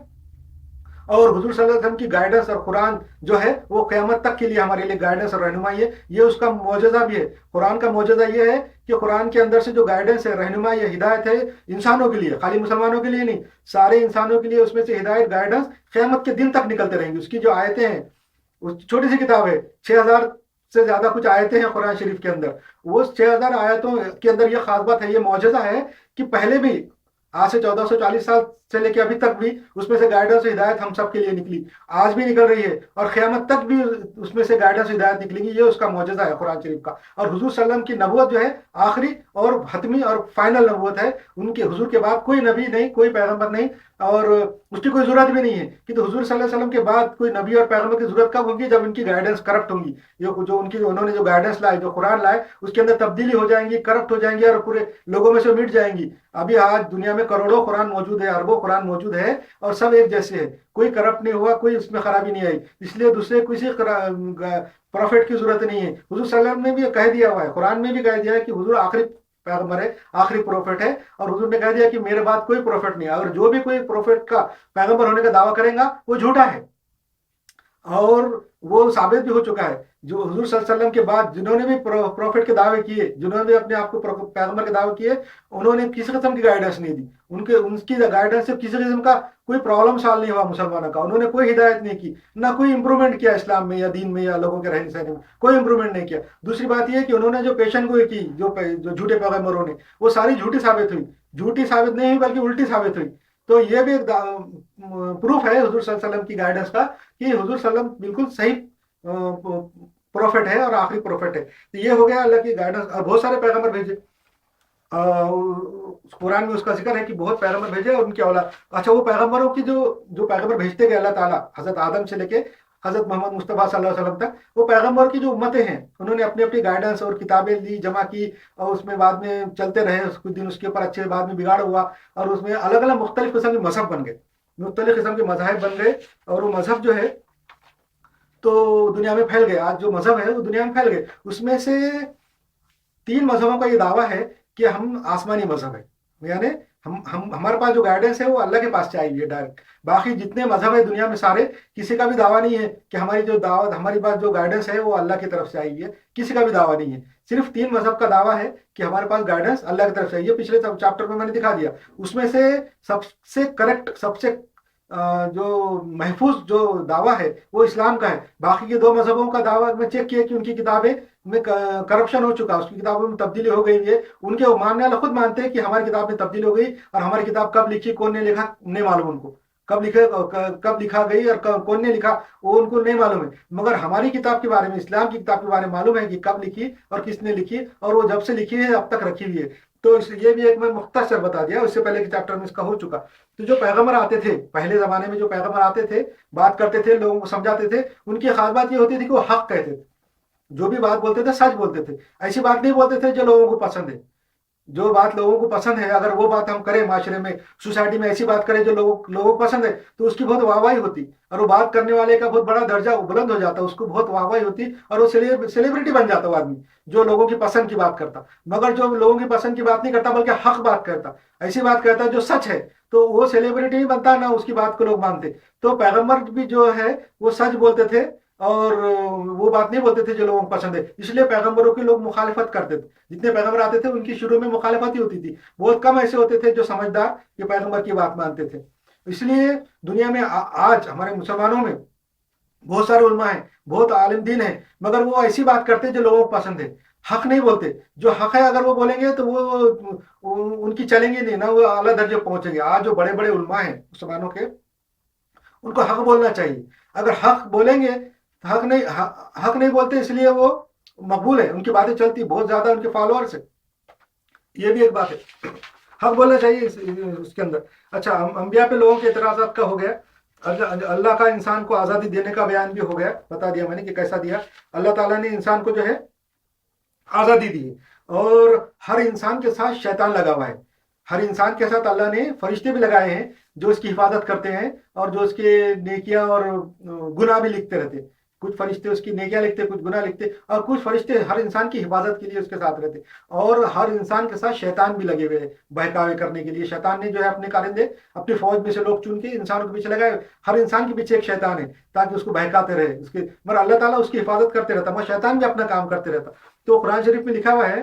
اور حضور صلی اللہ علیہ وسلم کی گائیڈنس اور قرآن جو ہے وہ قیامت تک کے لیے ہمارے لیے گائیڈنس اور رہنمائی ہے. یہ اس کا معجزہ بھی ہے. قرآن کا معجزہ یہ ہے کہ قرآن کے اندر سے جو گائیڈنس ہے، رہنمائی ہے، ہدایت ہے انسانوں کے لیے، خالی مسلمانوں کے لیے نہیں، سارے انسانوں کے لیے اس میں سے ہدایت، گائیڈنس قیامت کے دن تک نکلتے رہیں گی. اس کی جو آیتیں ہیں، چھوٹی سی کتاب ہے، 6000 سے زیادہ کچھ آیتیں ہیں قرآن شریف کے اندر. وہ 6000 آیتوں کے اندر یہ خاص بات ہے، یہ معجزہ ہے کہ پہلے بھی آج سے 1440 سال سے لے کے ابھی تک بھی اس میں سے گائیڈنس و ہدایت ہم سب کے لیے نکلی، آج بھی نکل رہی ہے، اور قیامت تک بھی اس میں سے گائیڈنس و ہدایت نکلے گی. یہ اس کا معجزہ ہے قرآن شریف کا. اور حضور صلی اللہ علیہ وسلم کی نبوت جو ہے آخری اور حتمی اور فائنل نبوت ہے. ان کے حضور کے بعد کوئی نبی نہیں، کوئی پیغمبر نہیں، اور اس کی کوئی ضرورت بھی نہیں ہے. کہ تو حضور صلی اللہ علیہ وسلم کے بعد کوئی نبی اور پیغمبر کی ضرورت کب ہوگی؟ جب ان کی گائیڈنس کرپٹ ہوں گی. جو ان کی انہوں نے جو گائیڈنس لائے، جو قرآن لائے، اس کے اندر تبدیلی ہو جائیں گی، کرپٹ ہو جائیں گی، اور پورے لوگوں میں سے مٹ جائیں گی. ابھی آج دنیا میں کروڑوں قرآن موجود ہے، اربوں قرآن موجود ہے، اور سب ایک جیسے ہے، کوئی کرپٹ نہیں ہوا، کوئی اس میں خرابی نہیں آئی. اس لیے دوسرے کسی پروفٹ کی ضرورت نہیں ہے. حضور صلی اللہ علیہ وسلم نے بھی کہہ دیا ہوا ہے، قرآن میں بھی کہہ دیا ہے کہ حضور آخری پیغمبر ہے، آخری پروفٹ ہے. اور حضور نے کہہ دیا کہ میرے بعد کوئی پروفٹ نہیں ہے. اگر جو بھی کوئی پروفٹ کا پیغمبر ہونے کا دعویٰ کرے گا وہ جھوٹا ہے. اور وہ ثابت بھی ہو چکا ہے. جو حضور صلی اللہ علیہ وسلم کے بعد جنہوں نے بھی پروفٹ کے دعوے کیے، جنہوں نے بھی اپنے آپ کو پیغمبر کے دعوے کیے، انہوں نے کسی قسم کی گائیڈنس نہیں دی. ان کی گائیڈنس سے کسی قسم کا کوئی پرابلم سال نہیں ہوا مسلمانوں کا. انہوں نے کوئی ہدایت نہیں کی، نہ کوئی امپرومنٹ کیا اسلام میں یا دین میں یا لوگوں کے رہن سہن میں، کوئی امپرومنٹ نہیں کیا. دوسری بات یہ کہ انہوں نے جو پیشن گوئی کی، جو جھوٹے پیغمبروں نے، وہ ساری جھوٹی ثابت ہوئی. جھوٹی ثابت نہیں ہوئی بلکہ الٹی ثابت ہوئی. تو یہ بھی ایک پروف ہے حضور صلی اللہ علیہ وسلم کی گائیڈنس کا کہ حضور صلی اللہ علیہ وسلم بالکل صحیح پروفٹ ہے اور آخری پروفٹ ہے. تو یہ ہو گیا اللہ کی گائیڈنس. اور بہت سارے پیغمبر بھیجے، قرآن میں اس کا ذکر ہے کہ بہت پیغمبر بھیجے اور ان کی اولاد. اچھا، وہ پیغمبروں کی جو پیغمبر بھیجتے گئے اللہ تعالیٰ، حضرت آدم سے لے کے حضرت محمد مصطفیٰ صلی اللہ علیہ وسلم تک، وہ پیغمبر کی جو امتیں ہیں انہوں نے اپنی اپنی گائیڈنس اور کتابیں لی، جمع کی، اور اس میں بعد میں چلتے رہے کچھ دن، اس کے اوپر اچھے بعد میں بگاڑ ہوا، اور اس میں الگ الگ مختلف قسم کے مذہب بن گئے، مختلف قسم کے مذاہب بن گئے. اور وہ مذہب جو ہے تو دنیا میں پھیل گئے. آج جو مذہب ہے وہ دنیا میں پھیل گئے. اس میں سے 3 مذہبوں کا یہ دعویٰ ہے کہ ہم آسمانی مذہب ہے، یعنی ہمارے پاس جو گائیڈنس ہے وہ اللہ کے پاس سے آئی ہے ڈائریکٹ. باقی جتنے مذہب ہے دنیا میں سارے، کسی کا بھی دعویٰ نہیں ہے کہ ہماری جو دعوت، ہماری بات جو گائیڈنس ہے وہ اللہ کی طرف سے آئی ہے. کسی کا بھی دعویٰ نہیں ہے. صرف 3 مذہب کا دعویٰ ہے کہ ہمارے پاس گائیڈنس اللہ کی طرف سے آئی ہے. پچھلے چیپٹر میں نے دکھا دیا. اس میں سے سب سے کریکٹ، سب سے جو محفوظ جو دعویٰ ہے وہ اسلام کا ہے. باقی کے 2 مذہبوں کا دعویٰ میں چیک کیا کہ ان کی کتابیں میں کرپشن ہو چکا، اس کی کتابوں میں تبدیلی ہو گئی ہے. ان کے ماننے والے خود مانتے ہیں کہ ہماری کتاب میں تبدیلی ہو گئی، اور ہماری کتاب کب لکھی، کون نے لکھا نہیں معلوم ان کو. کب لکھا گئی اور کون نے لکھا وہ ان کو نہیں معلوم ہے. مگر ہماری کتاب کے بارے میں، اسلام کی کتاب کے بارے میں معلوم ہے کہ کب لکھی اور کس نے لکھی، اور وہ جب سے لکھی ہے اب تک رکھی ہوئی ہے. تو یہ بھی ایک میں مختصر بتا دیا، اس سے پہلے کے چیپٹر میں اس کا ہو چکا. تو جو پیغمبر آتے تھے پہلے زمانے میں، جو پیغمبر آتے تھے، بات کرتے تھے، لوگوں کو سمجھاتے تھے، ان کی خاص بات یہ ہوتی تھی کہ وہ حق کہتے تھے. جو بھی بات بولتے تھے سچ بولتے تھے. ایسی بات نہیں بولتے تھے جو لوگوں کو پسند ہے. جو بات لوگوں کو پسند ہے، اگر وہ بات ہم کریں معاشرے میں، سوسائٹی میں ایسی بات کریں جو لوگوں کو پسند ہے، تو اس کی بہت واہواہی ہوتی، اور وہ بات کرنے والے کا بہت بڑا درجہ بلند ہو جاتا، اس کو بہت واہواہی ہوتی، اور وہ سیلیبریٹی بن جاتا وہ آدمی جو لوگوں کی پسند کی بات کرتا. مگر جو لوگوں کی پسند کی بات نہیں کرتا بلکہ حق بات کرتا، ایسی بات کرتا جو سچ ہے، تو وہ سیلیبریٹی نہیں بنتا، نہ اس کی بات کو لوگ مانتے. تو پیغمبر بھی جو ہے وہ سچ بولتے تھے، اور وہ بات نہیں بولتے تھے جو لوگوں کو پسند ہے. اس لیے پیغمبروں کی لوگ مخالفت کرتے تھے. جتنے پیغمبر آتے تھے ان کی شروع میں مخالفت ہی ہوتی تھی. بہت کم ایسے ہوتے تھے جو سمجھدار کہ پیغمبر کی بات مانتے تھے. اس لیے دنیا میں آج ہمارے مسلمانوں میں بہت سارے علماء ہیں، بہت عالم دین ہیں، مگر وہ ایسی بات کرتے جو لوگوں کو پسند ہے. حق نہیں بولتے. جو حق ہے اگر وہ بولیں گے تو وہ ان کی چلیں گے نہیں، نہ وہ اعلیٰ درجے پہنچیں گے. آج جو بڑے بڑے علماء ہیں مسلمانوں کے، ان کو حق بولنا چاہیے. اگر حق بولیں گے، حق نہیں بولتے، اس لیے وہ مقبول ہے، ان کی باتیں چلتی، بہت زیادہ ان کے فالوورز ہیں. یہ بھی ایک بات ہے، حق بولنا چاہیے اس کے اندر. اچھا، انبیاء پہ لوگوں کے اعتراضات کا ہو گیا. اللہ کا انسان کو آزادی دینے کا بیان بھی ہو گیا، بتا دیا میں نے کہ کیسا دیا. اللہ تعالیٰ نے انسان کو جو ہے آزادی دی ہے، اور ہر انسان کے ساتھ شیطان لگا ہوا ہے. ہر انسان کے ساتھ اللہ نے فرشتے بھی لگائے ہیں جو اس کی حفاظت کرتے ہیں، اور جو اس کے نیکیاں اور گناہ بھی لکھتے رہتے ہیں. कुछ फरिश्ते उसकी नेकियां लिखते, कुछ गुनाह लिखते, और कुछ फरिश्ते हर इंसान की हिफाजत के लिए उसके साथ रहते। और हर इंसान के साथ शैतान भी लगे हुए हैं बहकावे करने के लिए। शैतान ने जो है अपने कारिंदे अपनी फौज में से लोग चुन के इंसानों के पीछे लगाए। हर इंसान के पीछे एक शैतान है ताकि उसको बहकाते रहे उसके, मगर अल्लाह ताला उसकी हिफाजत करते रहता, मगर शैतान भी अपना काम करते रहता। तो कुरान शरीफ में लिखा हुआ है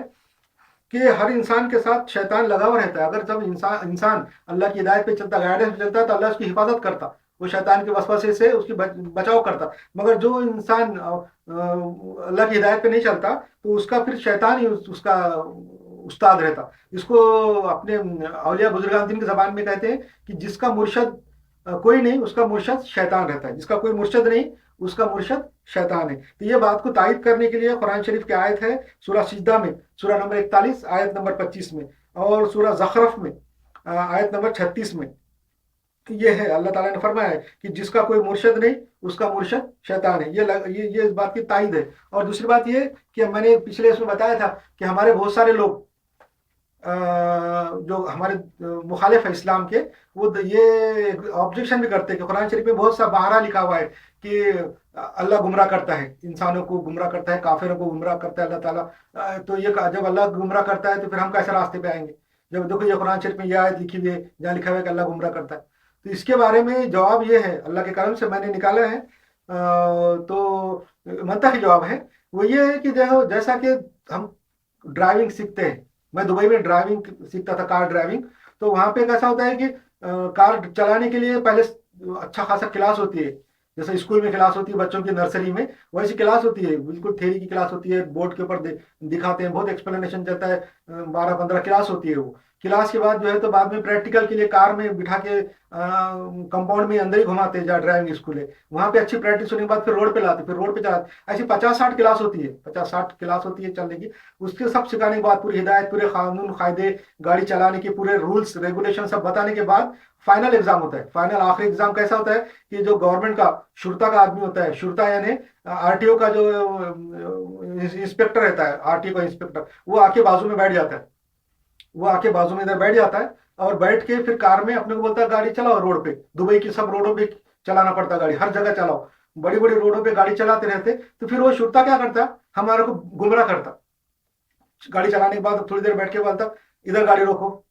कि हर इंसान के साथ शैतान लगा हुआ रहता है। अगर जब इंसान अल्लाह की हिदायत पे चलता, गाइडेंस पे चलता, तो अल्लाह उसकी हिफाजत करता, वो शैतान के वसवसे से उसकी बचाव करता। मगर जो इंसान अल्लाह की हिदायत पे नहीं चलता, तो उसका फिर शैतान ही उसका उस्ताद रहता। इसको अपने औलिया बुजुर्गान दिन की जबान में कहते हैं कि जिसका मुर्शद कोई नहीं, उसका मुर्शद शैतान रहता है। जिसका कोई मुर्शद नहीं, उसका मुर्शद शैतान है। तो ये बात को तायद करने के लिए कुरान शरीफ की आयत है सूरह सिजदा में, सूरह नंबर 41 आयत नंबर 25 में, और सूरह ज़खरफ में आयत नंबर 36 में। ये है, अल्लाह ताला ने फरमाया है कि जिसका कोई मुर्शद नहीं, उसका मुर्शद शैतान है। ये इस बात की तायद है। और दूसरी बात ये कि मैंने पिछले इसमें बताया था कि हमारे बहुत सारे लोग जो हमारे मुखालिफ है इस्लाम के, वो ये ऑब्जेक्शन भी करते हैं कि कुरान शरीफ में बहुत सा बहारा लिखा हुआ है कि अल्लाह गुमराह करता है, इंसानों को गुमराह करता है, काफिरों को गुमराह करता है अल्लाह ताला। तो ये जब अल्लाह गुमराह करता है तो फिर हम कैसे रास्ते पे आएंगे? जब देखो ये कुरान शरीफ में ये आयत लिखी हुई है जहाँ लिखा हुआ है कि अल्लाह गुमराह करता है। तो इसके बारे में जवाब ये है, अल्लाह के करम से मैंने निकाला है, तो मंतकी जवाब है वो ये है कि जैसा कि हम ड्राइविंग सीखते हैं, मैं दुबई में ड्राइविंग सीखता था, कार ड्राइविंग। तो वहां पे कैसा होता है कि कार चलाने के लिए पहले अच्छा खासा क्लास होती है, जैसे स्कूल में क्लास होती है बच्चों की नर्सरी में, वैसी क्लास होती है, बिल्कुल थ्योरी की क्लास होती है, बोर्ड के ऊपर दिखाते हैं, बहुत एक्सप्लेनेशन चलता है, 12-15 क्लास होती है। वो क्लास के बाद जो है तो बाद में प्रैक्टिकल के लिए कार में बिठा के कंपाउंड में अंदर ही घुमाते हैं जहाँ ड्राइविंग स्कूल है, वहां पे अच्छी प्रैक्टिस होने के बाद फिर रोड पे लाते, फिर रोड पे चलाते। ऐसी 50-60 क्लास होती है, 50-60 क्लास होती है चलने की। उसके सब सिखाने के बाद पूरी हिदायत, पूरे कानून कायदे, गाड़ी चलाने के पूरे रूल्स रेगुलेशन सब बताने के बाद फाइनल एग्जाम होता है। फाइनल आखिरी एग्जाम कैसा होता है कि जो गवर्नमेंट का शुरता का आदमी होता है, शुरता यानी आरटीओ का जो इंस्पेक्टर रहता है, आरटीओ का इंस्पेक्टर, वो आके बाजू में बैठ जाता है, वो आके बाजू में इधर बैठ जाता है और बैठ के फिर कार में अपने को बोलता है गाड़ी चलाओ रोड पे। दुबई की सब रोडों पे चलाना पड़ता है गाड़ी, हर जगह चलाओ, बड़ी बड़ी रोडों पे गाड़ी चलाते रहते। तो फिर वो शुरता क्या करता, हमारे को गुमराह करता। गाड़ी चलाने के बाद थोड़ी देर बैठ के बोलता इधर गाड़ी रोको,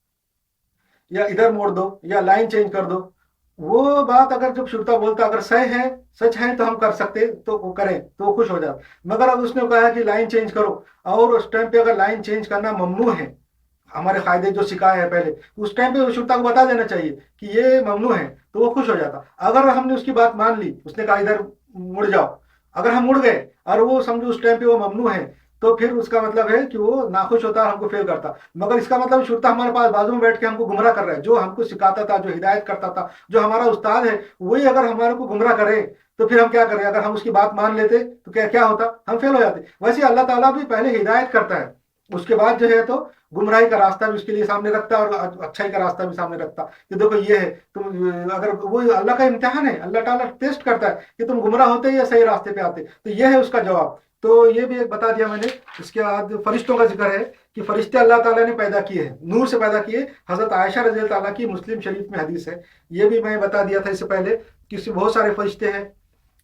या इधर मोड़ दो, या लाइन चेंज कर दो। वो बात अगर जब शुरता बोलता अगर सही है, सच है तो हम कर सकते, तो वो करें तो वो खुश हो जाता। मगर अब उसने कहा कि लाइन चेंज करो, और उस टाइम पे अगर लाइन चेंज करना ममनू है, हमारे कायदे जो सिखाए हैं पहले, उस टाइम पे शुरता को बता देना चाहिए कि ये ममनू है, तो वो खुश हो जाता। अगर हमने उसकी बात मान ली, उसने कहा इधर मुड़ जाओ, अगर हम मुड़ गए और वो समझो उस टाइम पे वो ममनू है, तो फिर उसका मतलब है कि वो नाखुश होता है, हमको फेल करता। मगर इसका मतलब शुरता हमारे पास बाजू में बैठ के हमको गुमराह कर रहा है, जो हमको सिखाता था, जो हिदायत करता था, जो हमारा उस्ताद है, वही अगर हमारे को गुमराह करे तो फिर हम क्या करें? अगर हम उसकी बात मान लेते तो क्या क्या होता? हम फेल हो जाते। वैसे अल्लाह ताला भी पहले हिदायत करता है, उसके बाद जो है तो गुमराही का रास्ता भी उसके लिए सामने रखता है और अच्छाई का रास्ता भी सामने रखता कि देखो ये है, तुम अगर वो अल्लाह का इम्तिहान है, अल्लाह ताला टेस्ट करता है कि तुम गुमराह होते या सही रास्ते पे आते। तो ये है उसका जवाब। तो ये भी एक बता दिया मैंने। इसके बाद फरिश्तों का जिक्र है कि फरिश्ते अल्लाह ताला ने पैदा किए हैं, नूर से पैदा किए। हजरत आयशा रज़ी अल्लाह ताला की मुस्लिम शरीफ में हदीस है, ये भी मैं बता दिया था इससे पहले कि बहुत सारे फरिश्ते हैं।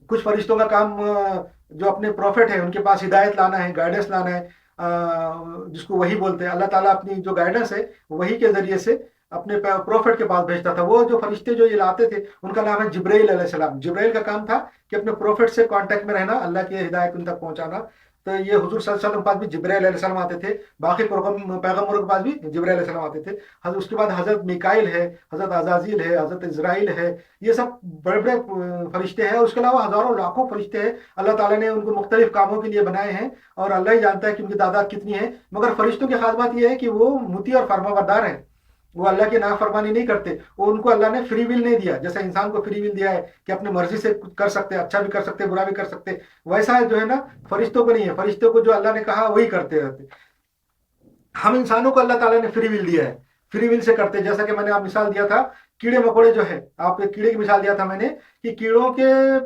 कुछ फरिश्तों का काम जो अपने प्रॉफिट है उनके पास हिदायत लाना है, गाइडेंस लाना है, जिसको वही बोलते हैं। अल्लाह ताला अपनी जो गाइडेंस है वही के जरिए से अपने प्रॉफिट के पास भेजता था। वो जो फरिश्ते जो ये लाते थे उनका नाम है जिब्राइल अलैहिस्सलाम। जिब्राइल का काम था कि अपने प्रॉफिट से कांटेक्ट में रहना, अल्लाह की हिदायत उन तक पहुंचाना। तो ये हुजूर सल्लल्लाहु अलैहि वसल्लम के पास भी जिब्राइल अलैहिस्सलाम आते थे, बाकी पैगम्बरों के पास भी जिब्राइल अलैहिस्सलाम आते थे। उसके बाद हजरत मिकाइल है, हजरत अजाजील है, हजरत इजराइल है, ये सब बड़े बड़े फरिश्ते हैं। उसके अलावा हजारों लाखों फरिश्ते हैं, अल्लाह ताला ने उनको मुख्तलिफ कामों के लिए बनाए हैं और अल्लाह ही जानता है कि उनकी तादाद कितनी है। मगर फरिश्तों की खास बात यह है कि वो मुती और फरमाबरदार हैं, वो अल्लाह की नाफरमानी नहीं करते। वो उनको अल्लाह ने फ्री विल नहीं दिया, जैसे इंसान को फ्री विल दिया है कि अपनी मर्जी से कर सकते, अच्छा भी कर सकते, बुरा भी कर सकते, वैसा जो है ना फरिश्तों को नहीं है। फरिश्तों को जो अल्लाह ने कहा वही करते रहते। हम इंसानों को अल्लाह ताला ने फ्री विल दिया है, फ्री विल से करते। जैसा कि मैंने आप मिसाल दिया था कीड़े मकोड़े जो है, आप कीड़े की मिसाल दिया था मैंने कि कीड़ों के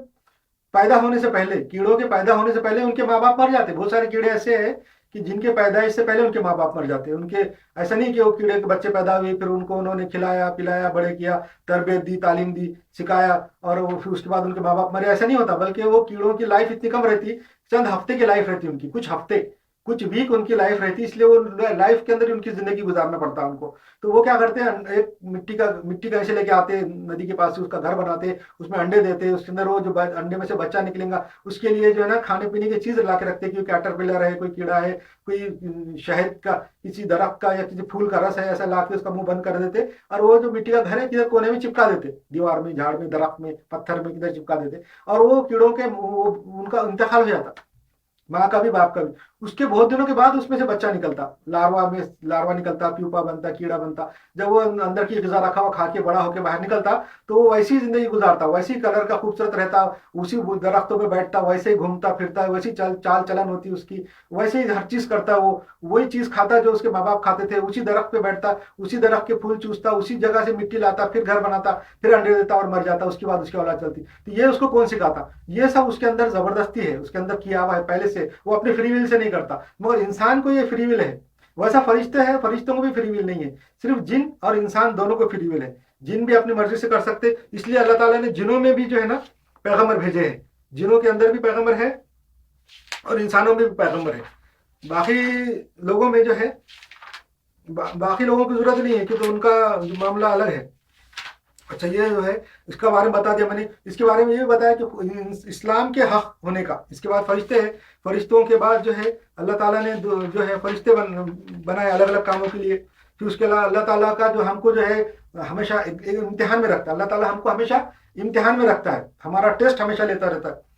पैदा होने से पहले, कीड़ों के पैदा होने से पहले उनके माँ बाप मर जाते। बहुत सारे कीड़े ऐसे हैं کہ جن کے پیدائش سے پہلے ان کے ماں باپ مر جاتے ہیں. ان کے ایسا نہیں کہ وہ کیڑے کے بچے پیدا ہوئے پھر ان کو انہوں نے کھلایا پلایا بڑے کیا تربیت دی تعلیم دی سکھایا اور پھر اس کے بعد ان کے ماں باپ مرے. ایسا نہیں ہوتا بلکہ وہ کیڑوں کی لائف اتنی کم رہتی, چند ہفتے کی لائف رہتی ان کی, کچھ ہفتے کچھ ویک ان کی لائف رہتی, اس لیے وہ لائف کے اندر ہی ان کی زندگی گزارنا پڑتا ہے ان کو. تو وہ کیا کرتے ہیں ایک مٹی کا ایسے لے کے آتے ندی کے پاس سے, اس کا گھر بناتے, اس میں انڈے دیتے, اس کے اندر وہ جو انڈے میں سے بچہ نکلے گا اس کے لیے جو ہے نا کھانے پینے کی چیز لا کے رکھتے ہیں, کوئی کیٹرپلر ہے کوئی کیڑا ہے کوئی شہد کا کسی درخت کا یا کسی پھول کا رس ہے ایسا لا کے اس کا منہ بند کر دیتے, اور وہ جو مٹی کا گھر ہے کدھر کونے میں چپکا دیتے, دیوار میں جھاڑ میں درخت میں پتھر میں کدھر چپکا دیتے, اور وہ کیڑوں کے ان کا انتقال ہو جاتا ماں کا بھی باپ کا بھی. اس کے بہت دنوں کے بعد اس میں سے بچہ نکلتا, لاروا نکلتا, پیوپا بنتا, کیڑا بنتا. جب وہ اندر کی غذا رکھا ہوا کھا کے بڑا ہو کے باہر نکلتا تو وہ ویسی زندگی گزارتا, ویسی کلر کا خوبصورت رہتا, اسی درختوں پہ بیٹھتا, ویسے ہی گھومتا پھرتا, ویسی چال چلن ہوتی اس کی, ویسے ہی ہر چیز کرتا, وہ وہی چیز کھاتا جو اس کے ماں باپ کھاتے تھے, اسی درخت پہ بیٹھتا, اسی درخت کے پھول چوستا, اسی جگہ سے مٹی لاتا, پھر گھر بناتا, پھر انڈے دیتا اور مر جاتا, اس کے بعد اس کی اولاد چلتی. تو یہ اس کو کون سکھاتا؟ یہ سب اس کے اندر زبردستی ہے, اس کے اندر کیا ہوا ہے پہلے سے, وہ اپنے فری ول سے نہیں کرتا. مگر انسان کو یہ فری ول ہے, ویسا فرشتے ہیں, فرشتوں کو بھی فری ول نہیں ہے, صرف جن اور انسان دونوں کو فری ول ہے. جن بھی اپنی مرضی سے کر سکتے, اس لیے اللہ تعالیٰ نے جنوں میں بھی جو ہے نا پیغمبر بھیجے ہیں, جنوں کے اندر بھی پیغمبر ہے اور انسانوں میں بھی پیغمبر ہے. باقی لوگوں میں جو ہے باقی لوگوں کی ضرورت نہیں ہے کیونکہ ان کا معاملہ الگ ہے. اچھا یہ جو ہے اس کا بارے میں بتا دیا میں نے. اس کے بارے میں یہ بھی بتایا کہ اسلام کے حق ہونے کا, اس کے بعد فرشتے ہیں, فرشتوں کے بعد جو ہے اللہ تعالیٰ نے جو ہے فرشتے بنائے الگ الگ کاموں کے لیے. پھر اس کے علاوہ اللہ تعالیٰ کا جو ہم کو جو ہے ہمیشہ ایک امتحان میں رکھتا ہے, اللہ تعالیٰ ہم کو ہمیشہ امتحان میں رکھتا ہے, ہمارا ٹیسٹ ہمیشہ لیتا رہتا ہے.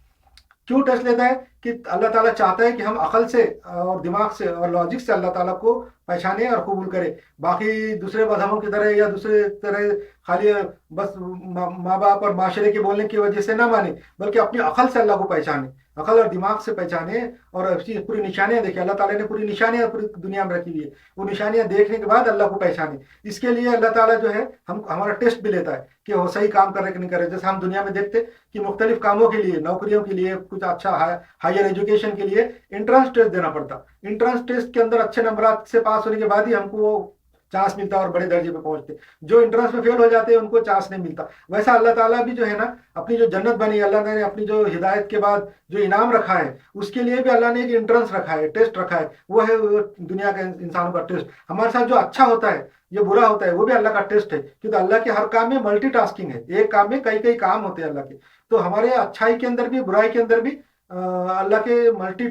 کیوں ٹیسٹ لیتا ہے؟ کہ اللہ تعالیٰ چاہتا ہے کہ ہم عقل سے اور دماغ سے اور لاجک سے اللہ تعالیٰ کو پہچانے اور قبول کرے. باقی دوسرے مذہبوں کی طرح یا دوسرے طرح خالی بس ماں باپ اور معاشرے کے بولنے کی وجہ سے نہ مانے, بلکہ اپنی عقل سے اللہ کو پہچانے, عقل اور دماغ سے پہچانے, اور پوری نشانیاں دیکھیں. اللہ تعالیٰ نے پوری نشانیاں پوری دنیا میں رکھی ہوئی ہے, وہ نشانیاں دیکھنے کے بعد اللہ کو پہچانے. اس کے لیے اللہ تعالیٰ جو ہے ہمارا ٹیسٹ بھی لیتا ہے کہ وہ صحیح کام کر رہے کہ نہیں کر رہے. جیسے ہم دنیا میں دیکھتے کہ مختلف کاموں کے لیے, نوکریوں کے لیے, کچھ اچھا ہائر ایجوکیشن کے لیے انٹرنس ٹیسٹ دینا پڑتا. انٹرنس ٹیسٹ کے اندر اچھے نمبرات سے پاس ہونے کے بعد ہی ہم کو وہ چانس ملتا اور بڑے درجے پہ پہنچتے. جو انٹرنس میں فیل ہو جاتے ہیں ان کو چانس نہیں ملتا. ویسا اللہ تعالیٰ بھی جو ہے نا اپنی جو جنت بنی, اللہ نے اپنی جو ہدایت کے بعد جو انعام رکھا ہے اس کے لیے بھی اللہ نے ایک انٹرنس رکھا ہے, ٹیسٹ رکھا ہے. وہ ہے دنیا کے انسانوں کا ٹیسٹ. ہمارے ساتھ جو اچھا ہوتا ہے یہ برا ہوتا ہے وہ بھی اللہ کا ٹیسٹ ہے, کیونکہ اللہ کے ہر کام میں ملٹی ٹاسکنگ ہے, ایک کام میں کئی کئی کام ہوتے ہیں اللہ کے. تو ہمارے اچھائی کے اندر بھی برائی کے اندر بھی اللہ کے ملٹی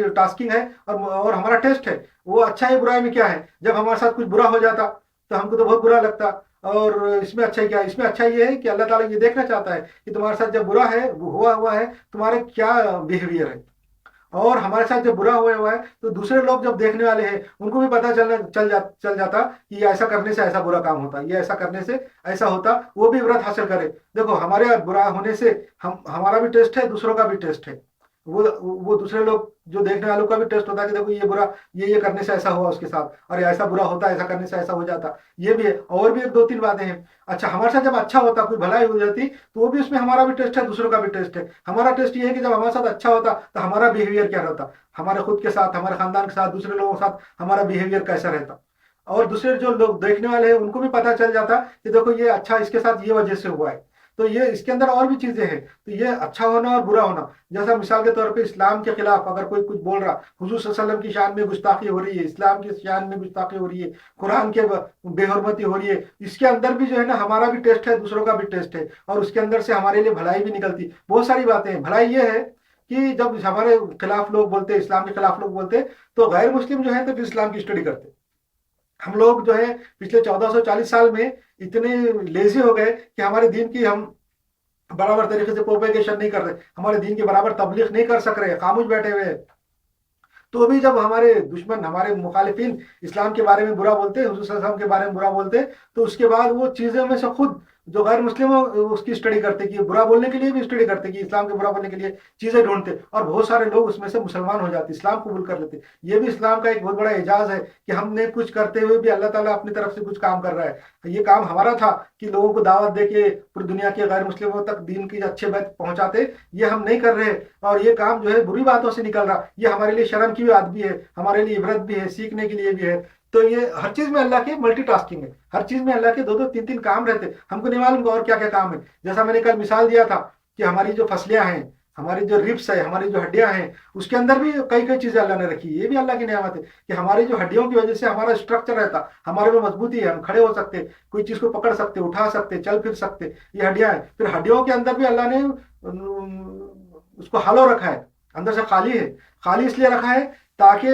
ٹاسکنگ ہے, اور ہمارا ٹیسٹ ہے وہ اچھا ہے برائی میں کیا ہے. جب ہمارے ساتھ کچھ برا ہو جاتا تو ہم کو تو بہت برا لگتا, اور اس میں اچھا کیا ہے؟ اس میں اچھا یہ ہے کہ اللہ تعالیٰ یہ دیکھنا چاہتا ہے کہ تمہارے ساتھ جب برا ہے ہوا ہے تمہارے کیا بیہیویئر ہے, اور ہمارے ساتھ جب برا ہوا ہے تو دوسرے لوگ جب دیکھنے والے ہیں ان کو بھی پتہ چل جاتا کہ یہ ایسا کرنے سے ایسا برا کام ہوتا, یہ ایسا کرنے سے ایسا ہوتا, وہ بھی عبرت حاصل کرے. دیکھو ہمارے برا ہونے سے ہمارا بھی ٹیسٹ ہے, دوسروں کا بھی ٹیسٹ ہے. وہ دوسرے لوگ جو دیکھنے والوں کا بھی ٹیسٹ ہوتا ہے کہ دیکھو یہ برا یہ کرنے سے ایسا ہوا اس کے ساتھ, اور ایسا برا ہوتا ایسا کرنے سے ایسا ہو جاتا. یہ بھی ہے, اور بھی ایک دو تین باتیں ہیں. اچھا ہمارے ساتھ جب اچھا ہوتا کوئی بھلائی ہو جاتی تو وہ بھی اس میں ہمارا بھی ٹیسٹ ہے, دوسروں کا بھی ٹیسٹ ہے. ہمارا ٹیسٹ یہ ہے کہ جب ہمارے ساتھ اچھا ہوتا تو ہمارا بیہیویئر کیا رہتا, ہمارے خود کے ساتھ, ہمارے خاندان کے ساتھ, دوسرے لوگوں کے ساتھ ہمارا بیہیویئر کیسا رہتا. اور دوسرے جو لوگ دیکھنے والے ہیں ان کو بھی پتہ چل جاتا کہ دیکھو یہ اچھا اس کے ساتھ یہ وجہ سے ہوا ہے. تو یہ اس کے اندر اور بھی چیزیں ہیں. تو یہ اچھا ہونا اور برا ہونا, جیسا مثال کے طور پہ اسلام کے خلاف اگر کوئی کچھ بول رہا, حضور صلی اللہ علیہ وسلم کی شان میں گستاخی ہو رہی ہے, اسلام کی شان میں گستاخی ہو رہی ہے, قرآن کے بے حرمتی ہو رہی ہے, اس کے اندر بھی جو ہے نا ہمارا بھی ٹیسٹ ہے, دوسروں کا بھی ٹیسٹ ہے, اور اس کے اندر سے ہمارے لیے بھلائی بھی نکلتی. بہت ساری باتیں ہیں. بھلائی یہ ہے کہ جب ہمارے خلاف لوگ بولتے, اسلام کے خلاف لوگ بولتے, تو غیر مسلم جو ہے تو پھر اسلام کی اسٹڈی کرتے. ہم لوگ جو ہے پچھلے 1440 سال میں اتنے لیزی ہو گئے کہ ہمارے دین کی ہم برابر طریقے سے پروپیگیشن نہیں کر رہے, ہمارے دین کی برابر تبلیغ نہیں کر سک رہے, خاموش بیٹھے ہوئے. تو بھی جب ہمارے دشمن, ہمارے مخالفین اسلام کے بارے میں برا بولتے, حضور صلی اللہ علیہ وسلم کے بارے میں برا بولتے, تو اس کے بعد وہ چیزیں میں سے خود जो गैर मुस्लिम हो उसकी स्टडी करते, कि बुरा बोलने के लिए भी स्टडी करते, कि इस्लाम के बुरा बोलने के लिए चीज़ें ढूंढते, और बहुत सारे लोग उसमें से मुसलमान हो जाते, इस्लाम कबूल कर लेते। ये भी इस्लाम का एक बहुत बड़ा एजाज है कि हमने कुछ करते हुए भी अल्लाह ताला अपनी तरफ से कुछ काम कर रहा है। ये काम हमारा था कि लोगों को दावत दे के पूरी दुनिया के गैर मुस्लिमों तक दीन की अच्छे बात पहुंचाते, ये हम नहीं कर रहे। और ये काम जो है बुरी बातों से निकल रहा, ये हमारे लिए शर्म की बात भी है, हमारे लिए इबरत भी है, सीखने के लिए भी है। तो ये हर चीज में अल्लाह की मल्टीटास्किंग है, हर चीज में अल्लाह के दो दो तीन तीन काम रहते, हमको नहीं मालूम और क्या क्या काम है। जैसा मैंने कल मिसाल दिया था कि हमारी जो फसलियां हैं, हमारी जो रिब्स है, हमारी जो हड्डियां हैं, उसके अंदर भी कई कई चीजें अल्लाह ने रखी है। ये भी अल्लाह की नियामत है कि हमारी जो हड्डियों की वजह से हमारा स्ट्रक्चर रहता, हमारे में मजबूती है, हम खड़े हो सकते, कोई चीज को पकड़ सकते, उठा सकते, चल फिर सकते, ये हड्डियां हैं। फिर हड्डियों के अंदर भी अल्लाह ने उसको हालो रखा है, अंदर से खाली है। खाली इसलिए रखा है ताकि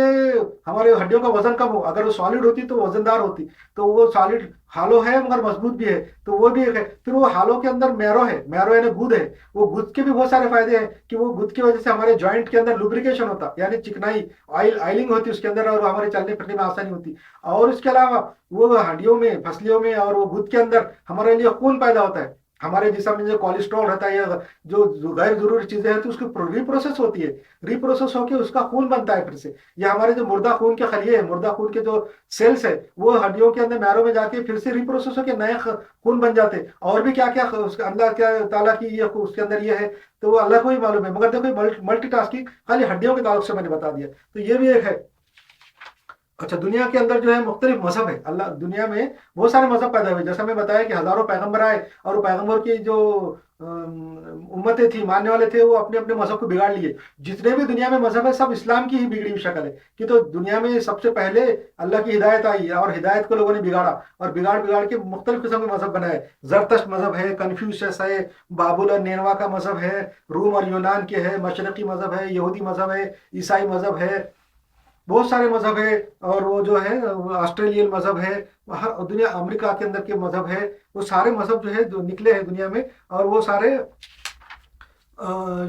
हमारे हड्डियों का वजन कम हो, अगर वो सॉलिड होती तो वजनदार होती, तो वो सॉलिड हालो है मगर मजबूत भी है, तो वो भी एक है। फिर वो हालो के अंदर मैरो है, मैरो यानी गुद है, वो गुद के भी बहुत सारे फायदे हैं कि वो गुद की वजह से हमारे जॉइंट के अंदर लुब्रिकेशन होता, यानी चिकनाई ऑयलिंग होती उसके अंदर, और हमारे चलने फिरने में आसानी होती। और इसके अलावा वो हड्डियों में, फसलियों में और वो गुद के अंदर हमारे लिए खून पैदा होता है। हमारे जिसम में जो कोलेस्ट्रॉल रहता है या जो गैर जरूरी चीजें हैं तो उसकी रिप्रोसेस होती है, रिप्रोसेस होकर उसका खून बनता है फिर से। ये हमारे जो मुर्दा खून के खलिए है, मुर्दा खून के जो सेल्स है, वो हड्डियों के अंदर मैरो में जाके फिर से रिप्रोसेस होकर नए खून बन जाते। और भी क्या क्या उसके अल्लाह क्या ताला की ये उसके अंदर ये है, तो वो अल्लाह को ही मालूम है। मगर देखो मल्टीटास्किंग खाली हड्डियों के ताल्लुक से मैंने बता दिया, तो ये भी एक है। अच्छा, दुनिया के अंदर जो है मुख्तलिफ मजहब है, अल्लाह दुनिया में बहुत सारे मजहब पैदा हुए, जैसा मैं बताया कि हजारों पैगंबर आए, और वो पैगंबर की जो उम्मतें थी, मानने वाले थे, वो अपने अपने मजहब को बिगाड़ लिए। जितने भी दुनिया में मजहब है सब इस्लाम की ही बिगड़ी हुई शक्ल है, कि तो दुनिया में सबसे पहले अल्लाह की हिदायत आई और हिदायत को लोगों ने बिगाड़ा, और बिगाड़ बिगाड़ के मुख्तलिफ किस्म के मजहब बनाए। जरतश्त मजहब है, कन्फ्यूशियस है, बाबुल और नेनवा का मजहब है, रूम और यूनान के है, मशरकी मजहब है, यहूदी मजहब है, ईसाई मजहब है, बहुत सारे मजहब है। और वो जो है ऑस्ट्रेलियन मजहब है, हर दुनिया अमेरिका के अंदर के मजहब है, वो सारे मजहब जो है जो निकले हैं दुनिया में, और वो सारे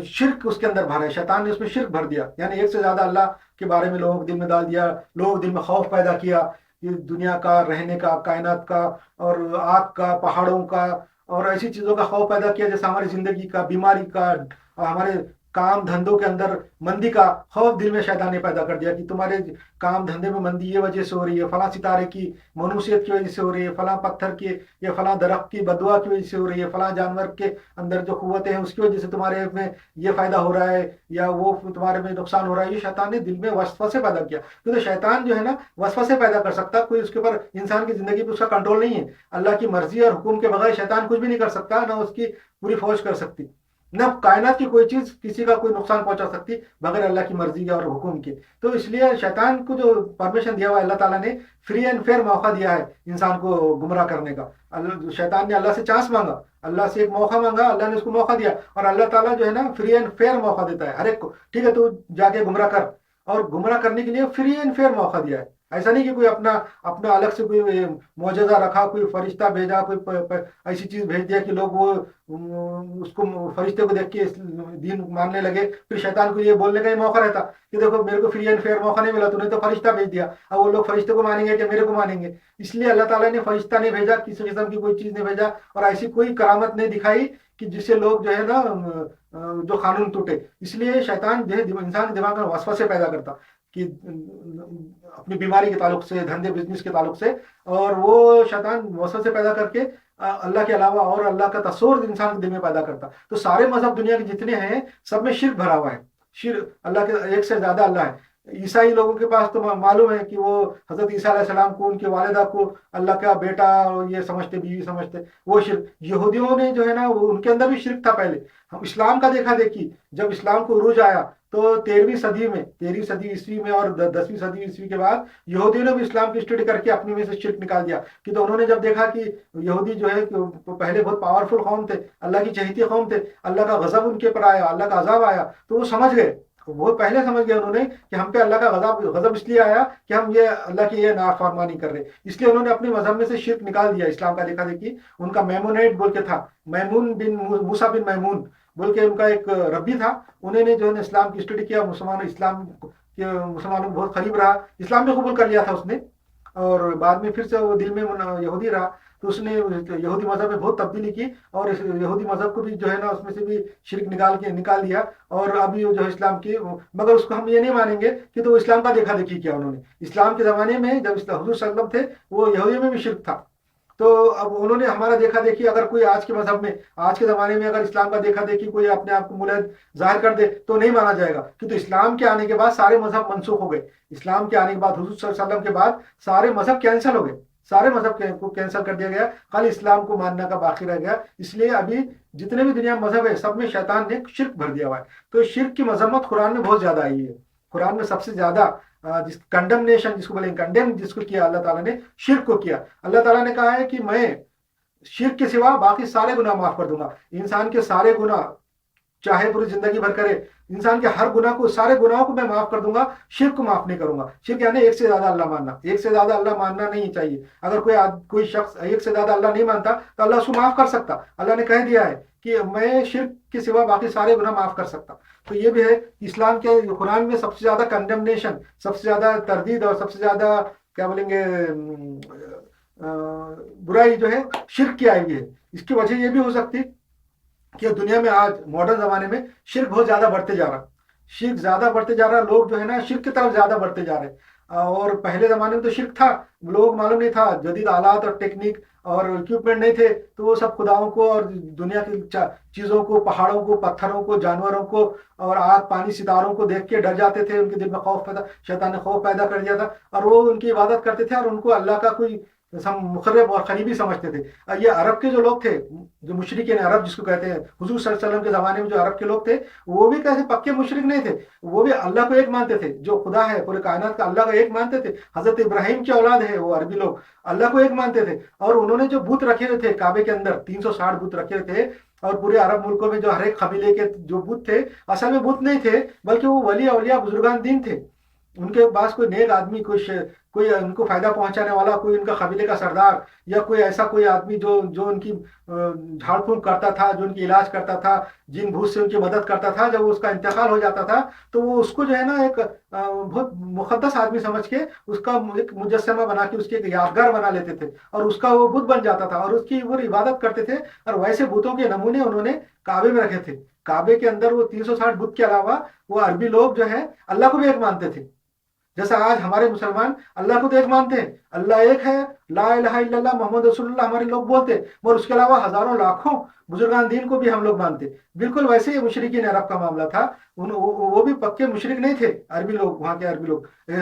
शिर्क उसके अंदर भरा है। शैतान ने उसमें शिर्क भर दिया, यानी एक से ज्यादा अल्लाह के बारे में लोगों के दिल में डाल दिया, लोगों के दिल में खौफ पैदा किया, ये दुनिया का, रहने का, कायनात का, और आग का, पहाड़ों का, और ऐसी चीजों का खौफ पैदा किया, जैसे हमारी जिंदगी का, बीमारी का, और हमारे काम धंधों के अंदर मंदी का खौफ दिल में शैतान ने पैदा कर दिया कि तुम्हारे काम धंधे में मंदी ये वजह से हो रही है, फला सितारे की मनुष्यत की वजह से हो रही है, फला पत्थर की या फला दरख्त की बदुआ की वजह से हो रही है, फला जानवर के अंदर जो कुव्वतें हैं उसकी वजह से तुम्हारे में ये फायदा हो रहा है, या वो तुम्हारे में नुकसान हो रहा है। ये शैतान ने दिल में वसवसे पैदा किया, क्योंकि शैतान जो है ना वसवसे पैदा कर सकता, कोई उसके ऊपर इंसान की जिंदगी पर उसका कंट्रोल नहीं है। अल्लाह की मर्जी और हुक्म के बगैर शैतान कुछ भी नहीं कर सकता, ना उसकी पूरी फौज कर सकती, न कायनात की कोई चीज किसी का कोई नुकसान पहुंचा सकती बगैर अल्लाह की मर्जी के और हुक्म के। तो इसलिए शैतान को जो परमिशन दिया हुआ अल्लाह ताला ने, फ्री एंड फेयर मौका दिया है इंसान को गुमराह करने का। शैतान ने अल्लाह से चांस मांगा, अल्लाह से एक मौका मांगा, अल्लाह ने उसको मौका दिया, और अल्लाह ताला जो है ना फ्री एंड फेयर मौका देता है हर एक को। ठीक है, तो जाके गुमराह कर, और गुमराह करने के लिए फ्री एंड फेयर मौका दिया है। ऐसा नहीं कि कोई अपना अपना अलग से कोई मौजज़ा रखा, कोई फरिश्ता भेजा, कोई ऐसी चीज भेज दिया कि लोग वो उसको फरिश्ते को देख के दीन मानने लगे। फिर शैतान को ये बोलने का ही मौका रहता कि देखो मेरे को फ्री एंड फेयर मौका नहीं मिला, तूने तो फरिश्ता भेज दिया, अब वो लोग फरिश्ते को मानेंगे कि मेरे को मानेंगे। इसलिए अल्लाह ताला ने फरिश्ता नहीं भेजा, किसी किस्म की कोई चीज नहीं भेजा, और ऐसी कोई करामत नहीं दिखाई कि जिससे लोग जो है ना जो कानून टूटे। इसलिए शैतान जो है इंसान के दिमाग में वसवसे पैदा करता कि अपनी बीमारी के ताल्लुक से, धंधे बिजनेस के ताल्लुक से, और वो शैतान वसवसे पैदा करके अल्लाह के अलावा और अल्लाह का तस्वुर इंसान के दिल में पैदा करता। तो सारे मजहब दुनिया के जितने हैं सब में शिर्क भरा हुआ है, शिर्क, अल्लाह के एक से ज्यादा अल्लाह है। ईसाई लोगों के पास तो मालूम है कि वो हजरत ईसा अलैहिस्सलाम को, उनके वालिदा को अल्लाह का बेटा ये समझते, बीवी समझते, वो शिर्क। यहूदियों ने जो है ना उनके अंदर भी शिर्क था पहले। हम इस्लाम का देखा देखी, जब इस्लाम को उरूज आया तो 13वीं सदी में, 13वीं सदी ईस्वी में और 10वीं सदी ईस्वी के बाद यहूदियों ने भी इस्लाम की स्टडी करके अपनी में से शिर्क निकाल दिया। कि तो उन्होंने जब देखा कि यहूदी जो है कि पहले बहुत पावरफुल कौम थे, अल्लाह की चहेती कौम थे, अल्लाह का गजब उनके ऊपर आया, अल्लाह का अजाब आया, तो वो समझ गए, वो पहले समझ गए उन्होंने कि हम पे अल्लाह का गजब इसलिए आया कि हम ये अल्लाह की ये नाफरमानी कर रहे, इसलिए उन्होंने अपने मजहब में से शिर्क निकाल दिया। इस्लाम का देखा देखी उनका मैमूनाइट बोल के था, मैमून बिन मूसा बिन मैमून बोल के उनका एक रब्बी था, उन्होंने जो है इस्लाम की स्टडी किया, मुसलमानों बहुत करीब रहा, इस्लाम भी कबूल कर लिया था उसने, और बाद में फिर से वो दिल में यहूदी रहा। تو اس نے یہودی مذہب میں بہت تبدیلی کی اور اس یہودی مذہب کو بھی جو ہے نا اس میں سے بھی شرک نکال دیا اور ابھی جو ہے اسلام کی، مگر اس کو ہم یہ نہیں مانیں گے کہ تو اسلام کا دیکھا دیکھی کیا انہوں نے۔ اسلام کے زمانے میں جب حضور صلی اللہ علیہ وسلم تھے وہ یہودیوں میں بھی شرک تھا، تو اب انہوں نے ہمارا دیکھا دیکھی، اگر کوئی آج کے مذہب میں آج کے زمانے میں اگر اسلام کا دیکھا دیکھی کوئی اپنے آپ کو ملحد ظاہر کر دے تو نہیں مانا جائے گا، کیونکہ اسلام کے آنے کے بعد سارے مذہب منسوخ ہو گئے۔ اسلام کے آنے کے بعد حضور صلی اللہ علیہ وسلم کے بعد سارے مذہب کینسل ہو گئے، سارے مذہب کو کینسل کر دیا گیا، خالی اسلام کو ماننا کا باقی رہ گیا۔ اس لیے ابھی جتنے بھی دنیا میں مذہب ہے سب میں شیطان نے شرک بھر دیا ہوا ہے۔ تو شرک کی مذمت قرآن میں بہت زیادہ آئی ہے۔ قرآن میں سب سے زیادہ جس کنڈمنیشن جس کو بولیں کنڈیم جس کو کیا اللہ تعالیٰ نے شرک کو کیا۔ اللہ تعالیٰ نے کہا ہے کہ میں شرک کے سوا باقی سارے گناہ معاف کر دوں گا۔ انسان کے سارے گناہ چاہے پوری زندگی بھر کرے، انسان کے ہر گناہ کو، سارے گناہوں کو میں معاف کر دوں گا، شرک کو معاف نہیں کروں گا۔ شرک یعنی ایک سے زیادہ اللہ ماننا، ایک سے زیادہ اللہ ماننا نہیں چاہیے۔ اگر کوئی شخص ایک سے زیادہ اللہ نہیں مانتا تو اللہ اس کو معاف کر سکتا۔ اللہ نے کہہ دیا ہے کہ میں شرک کے سوا باقی سارے گناہ معاف کر سکتا۔ تو یہ بھی ہے اسلام کے قرآن میں سب سے زیادہ کنڈمنیشن، سب سے زیادہ تردید اور سب سے زیادہ کیا بولیں گے برائی جو ہے شرک کی آئی ہوئی ہے۔ اس کی وجہ یہ بھی ہو سکتی کہ دنیا میں آج ماڈرن زمانے میں شرک بہت زیادہ بڑھتے جا رہا، شرک زیادہ بڑھتے جا رہا، لوگ جو ہے نا شرک کی طرف زیادہ بڑھتے جا رہے۔ اور پہلے زمانے میں تو شرک تھا، لوگ معلوم نہیں تھا، جدید آلات اور ٹیکنیک اور اکوپمنٹ نہیں تھے، تو وہ سب خداؤں کو اور دنیا کی چیزوں کو، پہاڑوں کو، پتھروں کو، جانوروں کو اور آگ پانی ستاروں کو دیکھ کے ڈر جاتے تھے۔ ان کے دل میں خوف پیدا، شیطان نے خوف پیدا کر دیا تھا اور وہ ان کی عبادت کرتے تھے اور ان کو اللہ کا کوئی مقرب اور قریبی سمجھتے تھے۔ یہ عرب کے جو لوگ تھے، جو مشرکین عرب جس کو کہتے ہیں، حضور صلی اللہ علیہ وسلم کے زمانے میں جو عرب کے لوگ تھے وہ بھی کیسے پکے مشرک نہیں تھے، وہ بھی اللہ کو ایک مانتے تھے، جو خدا ہے پورے کائنات کا اللہ کا ایک مانتے تھے۔ حضرت ابراہیم کی اولاد ہے وہ عربی لوگ، اللہ کو ایک مانتے تھے۔ اور انہوں نے جو بت رکھے ہوئے تھے کعبے کے اندر 360 بت رکھے ہوئے تھے، اور پورے عرب ملکوں میں جو ہر ایک قبیلے کے جو بت تھے اصل میں بت نہیں تھے بلکہ وہ ولی اولیاء بزرگان دین تھے۔ ان کے پاس کوئی نیک آدمی، کوئی ان کو فائدہ پہنچانے والا، کوئی ان کا قبیلے کا سردار یا کوئی ایسا کوئی آدمی جو ان کی جھاڑ پھونک کرتا تھا، جو ان کی علاج کرتا تھا، جن بھوت سے ان کی مدد کرتا تھا، جب اس کا انتقال ہو جاتا تھا تو وہ اس کو جو ہے نا ایک بہت مقدس آدمی سمجھ کے اس کا ایک مجسمہ بنا کے اس کی ایک یادگار بنا لیتے تھے اور اس کا وہ بت بن جاتا تھا اور اس کی وہ عبادت کرتے تھے۔ اور ویسے بتوں کے نمونے انہوں نے کعبے میں رکھے تھے۔ کعبے کے اندر وہ 360 بت کے علاوہ وہ عربی لوگ جو ہے اللہ کو بھی ایک مانتے تھے، جیسا آج ہمارے مسلمان اللہ کو تو ایک مانتے ہیں، اللہ ایک ہے، لا الہ الا اللہ محمد رسول اللہ ہمارے لوگ بولتے، مگر اس کے علاوہ ہزاروں لاکھوں بزرگان دین کو بھی ہم لوگ مانتے۔ بالکل ویسے ہی مشرکین عرب کا معاملہ تھا، وہ بھی پکے مشرک نہیں تھے عربی لوگ، وہاں کے عربی لوگ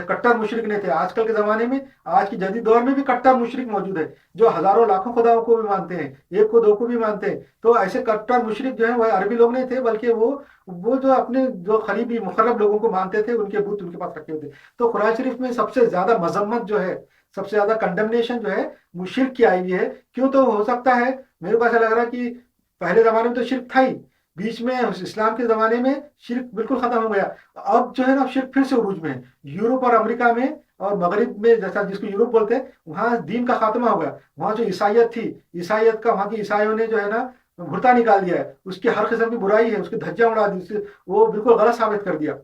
کٹر مشرک نہیں تھے۔ آج کل کے زمانے میں، آج کی جدید دور میں بھی کٹر مشرک موجود ہے جو ہزاروں لاکھوں خداؤں کو بھی مانتے ہیں، ایک کو دو کو بھی مانتے ہیں۔ تو ایسے کٹر مشرک جو ہیں وہ عربی لوگ نہیں تھے، بلکہ وہ جو اپنے جو قریبی مقرب لوگوں کو مانتے تھے، ان کے بت ان کے پاس رکھے ہوئے تھے۔ تو قرآن شریف میں سب سے زیادہ مذمت جو ہے، سب سے زیادہ کنڈمنیشن جو ہے وہ شرک کی آئی ہوئی ہے۔ کیوں؟ تو ہو سکتا ہے، میرے کو ایسا لگ رہا ہے کہ پہلے زمانے میں تو شرک تھا ہی، بیچ میں اسلام کے زمانے میں شرک بالکل ختم ہو گیا، اب جو ہے نا شرک پھر سے عروج میں ہے۔ یورپ اور امریکہ میں اور مغرب میں، جیسا جس کو یورپ بولتے ہیں، وہاں دین کا خاتمہ ہو گیا۔ وہاں جو عیسائیت تھی، عیسائیت کا وہاں کی عیسائیوں نے جو ہے نا بھرتا نکال دیا ہے، اس کی ہر قسم کی برائی ہے، اس کی دھجیاں اڑا دی، وہ بالکل غلط ثابت کر دیا۔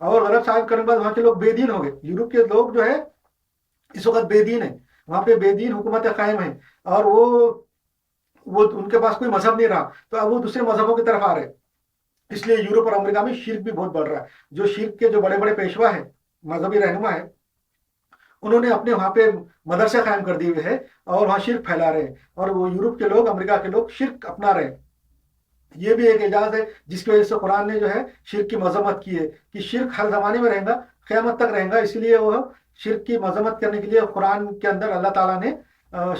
اور غلط ثابت کرنے کے بعد وہاں کے لوگ بے دین ہو گئے۔ یورپ کے لوگ جو ہے اس وقت بے دین ہے، وہاں پہ بے دین حکومت قائم ہے اور وہ ان کے پاس کوئی مذہب نہیں رہا، تو اب وہ دوسرے مذہبوں کی طرف آ رہے ہیں۔ اس لیے یورپ اور امریکہ میں شرک بھی بہت بڑھ رہا ہے۔ جو شرک کے جو بڑے بڑے پیشوا ہیں، مذہبی رہنما ہیں، انہوں نے اپنے وہاں پہ مدرسے قائم کر دیے ہوئے ہیں اور وہاں شرک پھیلا رہے ہیں، اور وہ یورپ کے لوگ، امریکہ کے لوگ شرک اپنا رہے ہیں۔ یہ بھی ایک اعجاز ہے جس کی وجہ سے قرآن نے جو ہے شرک کی مذمت کی ہے کہ شرک ہر زمانے میں رہے گا، قیامت تک رہے گا۔ اس لیے وہ شرک کی مذمت کرنے کے لیے قرآن کے اندر اللہ تعالیٰ نے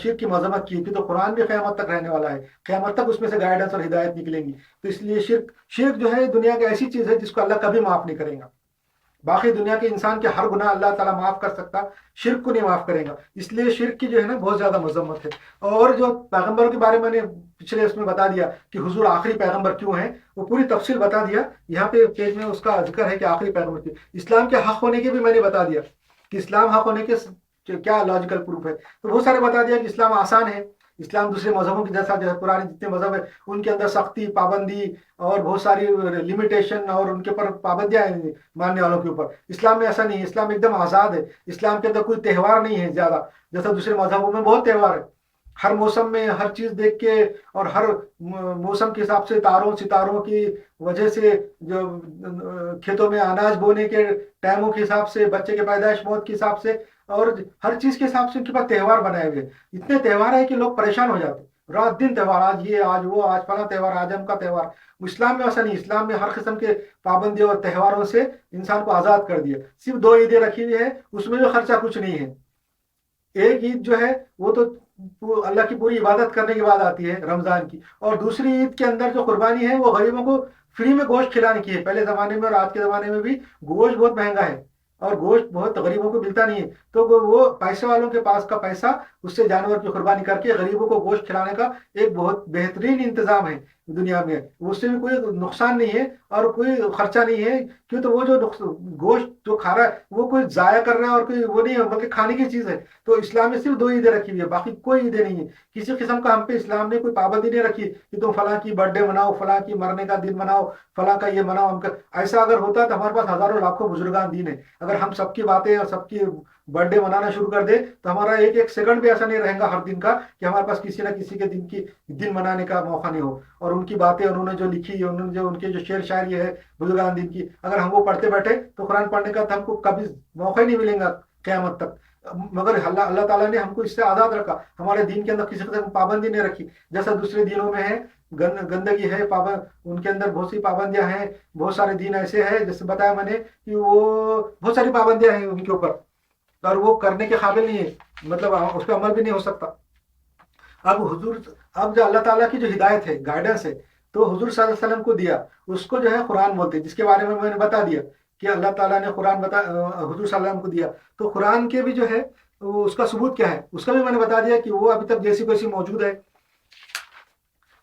شرک کی مذمت کی، تو قرآن بھی قیامت تک رہنے والا ہے، قیامت تک اس میں سے گائیڈنس اور ہدایت نکلیں گی۔ تو اس لیے شرک جو ہے دنیا کی ایسی چیز ہے جس کو اللہ کبھی معاف نہیں کرے گا۔ باقی دنیا کے انسان کے ہر گناہ اللہ تعالیٰ معاف کر سکتا، شرک کو نہیں معاف کرے گا۔ اس لیے شرک کی جو ہے نا بہت زیادہ مذمت ہے۔ اور جو پیغمبروں کے بارے میں نے پچھلے اس میں بتا دیا کہ حضور آخری پیغمبر کیوں ہیں، وہ پوری تفصیل بتا دیا۔ یہاں پہ پیج میں اس کا ذکر ہے کہ آخری پیغمبر کیوں۔ اسلام کے حق ہونے کے بھی میں نے بتا دیا کہ اسلام حق ہونے کے کیا لاجیکل پروف ہے، تو بہت سارے بتا دیا کہ اسلام آسان ہے، اسلام دوسرے مذہبوں کی جیسا جو ہے پرانے جتنے مذہب ہے ان کے اندر سختی، پابندی اور بہت ساری لمیٹیشن اور ان کے اوپر پابندیاں ہیں ماننے والوں کے اوپر۔ اسلام میں ایسا نہیں ہے، اسلام ایک دم آزاد ہے۔ اسلام کے اندر کوئی تہوار نہیں ہے زیادہ، جیسا دوسرے مذہبوں میں بہت تہوار ہے۔ हर मौसम में हर चीज देख के और हर मौसम के हिसाब से तारों सितारों की वजह से जो खेतों में अनाज बोने के टाइमों के हिसाब से, बच्चे के पैदाइश मौत के हिसाब से, और हर चीज के हिसाब से उनके पास त्यौहार बनाए हुए। इतने त्यौहार है कि लोग परेशान हो जाते, रात दिन त्यौहार, आज ये आज वो, आज फला त्यौहार, आज हम का त्यौहार। इस्लाम में ऐसा नहीं, इस्लाम में हर किस्म के पाबंदियों और त्यौहारों से इंसान को आजाद कर दिया। सिर्फ दो ईदें रखी हुई है, उसमें जो खर्चा कुछ नहीं है। एक ईद जो है वो तो अल्लाह की पूरी इबादत करने के बाद आती है, रमजान की। और दूसरी ईद के अंदर जो कुर्बानी है वो गरीबों को फ्री में गोश्त खिलाने की है। पहले जमाने में और आज के जमाने में भी गोश्त बहुत महंगा है और गोश्त बहुत गरीबों को मिलता नहीं है, तो वो पैसे वालों के पास का पैसा उससे जानवर की कुर्बानी करके गरीबों को गोश्त खिलाने का एक बहुत बेहतरीन इंतजाम है दुनिया में। उससे भी कोई नुकसान नहीं है और कोई खर्चा नहीं है, क्यों तो वो जो गोश्त जो खा रहा है वो कोई जाया कर रहा है और कोई वो नहीं है, बल्कि खाने की चीज है। तो इस्लाम में सिर्फ दो ईदें रखी हुई है, बाकी कोई ईदें नहीं है। किसी किस्म का हम पे इस्लाम ने कोई पाबंदी नहीं रखी कि तुम फलां की बर्थडे मनाओ, फलां की मरने का दिन मनाओ, फलां का ये मनाओ। हमका ऐसा अगर होता तो हमारे पास हजारों लाखों बुजुर्गान दीन है। अगर हम सबकी बातें और सबकी बर्थडे मनाना शुरू कर दे तो हमारा एक एक सेकंड भी ऐसा नहीं रहेगा हर दिन का कि हमारे पास किसी ना किसी के दिन मनाने का मौका नहीं हो। और उनकी बातें उन्होंने जो लिखी, उन्होंने जो उनके जो शेर शायरी है बुजुर्गान दिन की, अगर हम वो पढ़ते बैठे तो कुरान पढ़ने का तो हमको कभी मौका ही नहीं मिलेगा क़यामत तक। मगर अल्लाह अल्लाह ताला ने हमको इससे आज़ाद रखा, हमारे दीन के अंदर किसी तरह की पाबंदी नहीं रखी। जैसा दूसरे दिनों में है गंदगी है, पाबंद उनके अंदर बहुत सी पाबंदियां हैं। बहुत सारे दिन ऐसे हैं जैसे बताया मैंने कि वो बहुत सारी पाबंदियां हैं उनके ऊपर, और वो करने के काबिल नहीं है, मतलब उस पर अमल भी नहीं हो सकता। अब हुजूर, अब जो अल्लाह ताला की जो हिदायत है, गाइडेंस है, तो हुजूर सल्लल्लाहु अलैहि वसल्लम को दिया, उसको जो है कुरान बोलते हैं, जिसके बारे में मैंने बता दिया कि अल्लाह ताला ने कुरान हुजूर सल्लल्लाहु अलैहि वसल्लम को दिया। तो कुरान के भी जो है उसका सबूत क्या है, उसका भी मैंने बता दिया कि वो अभी तक जैसी वैसी मौजूद है।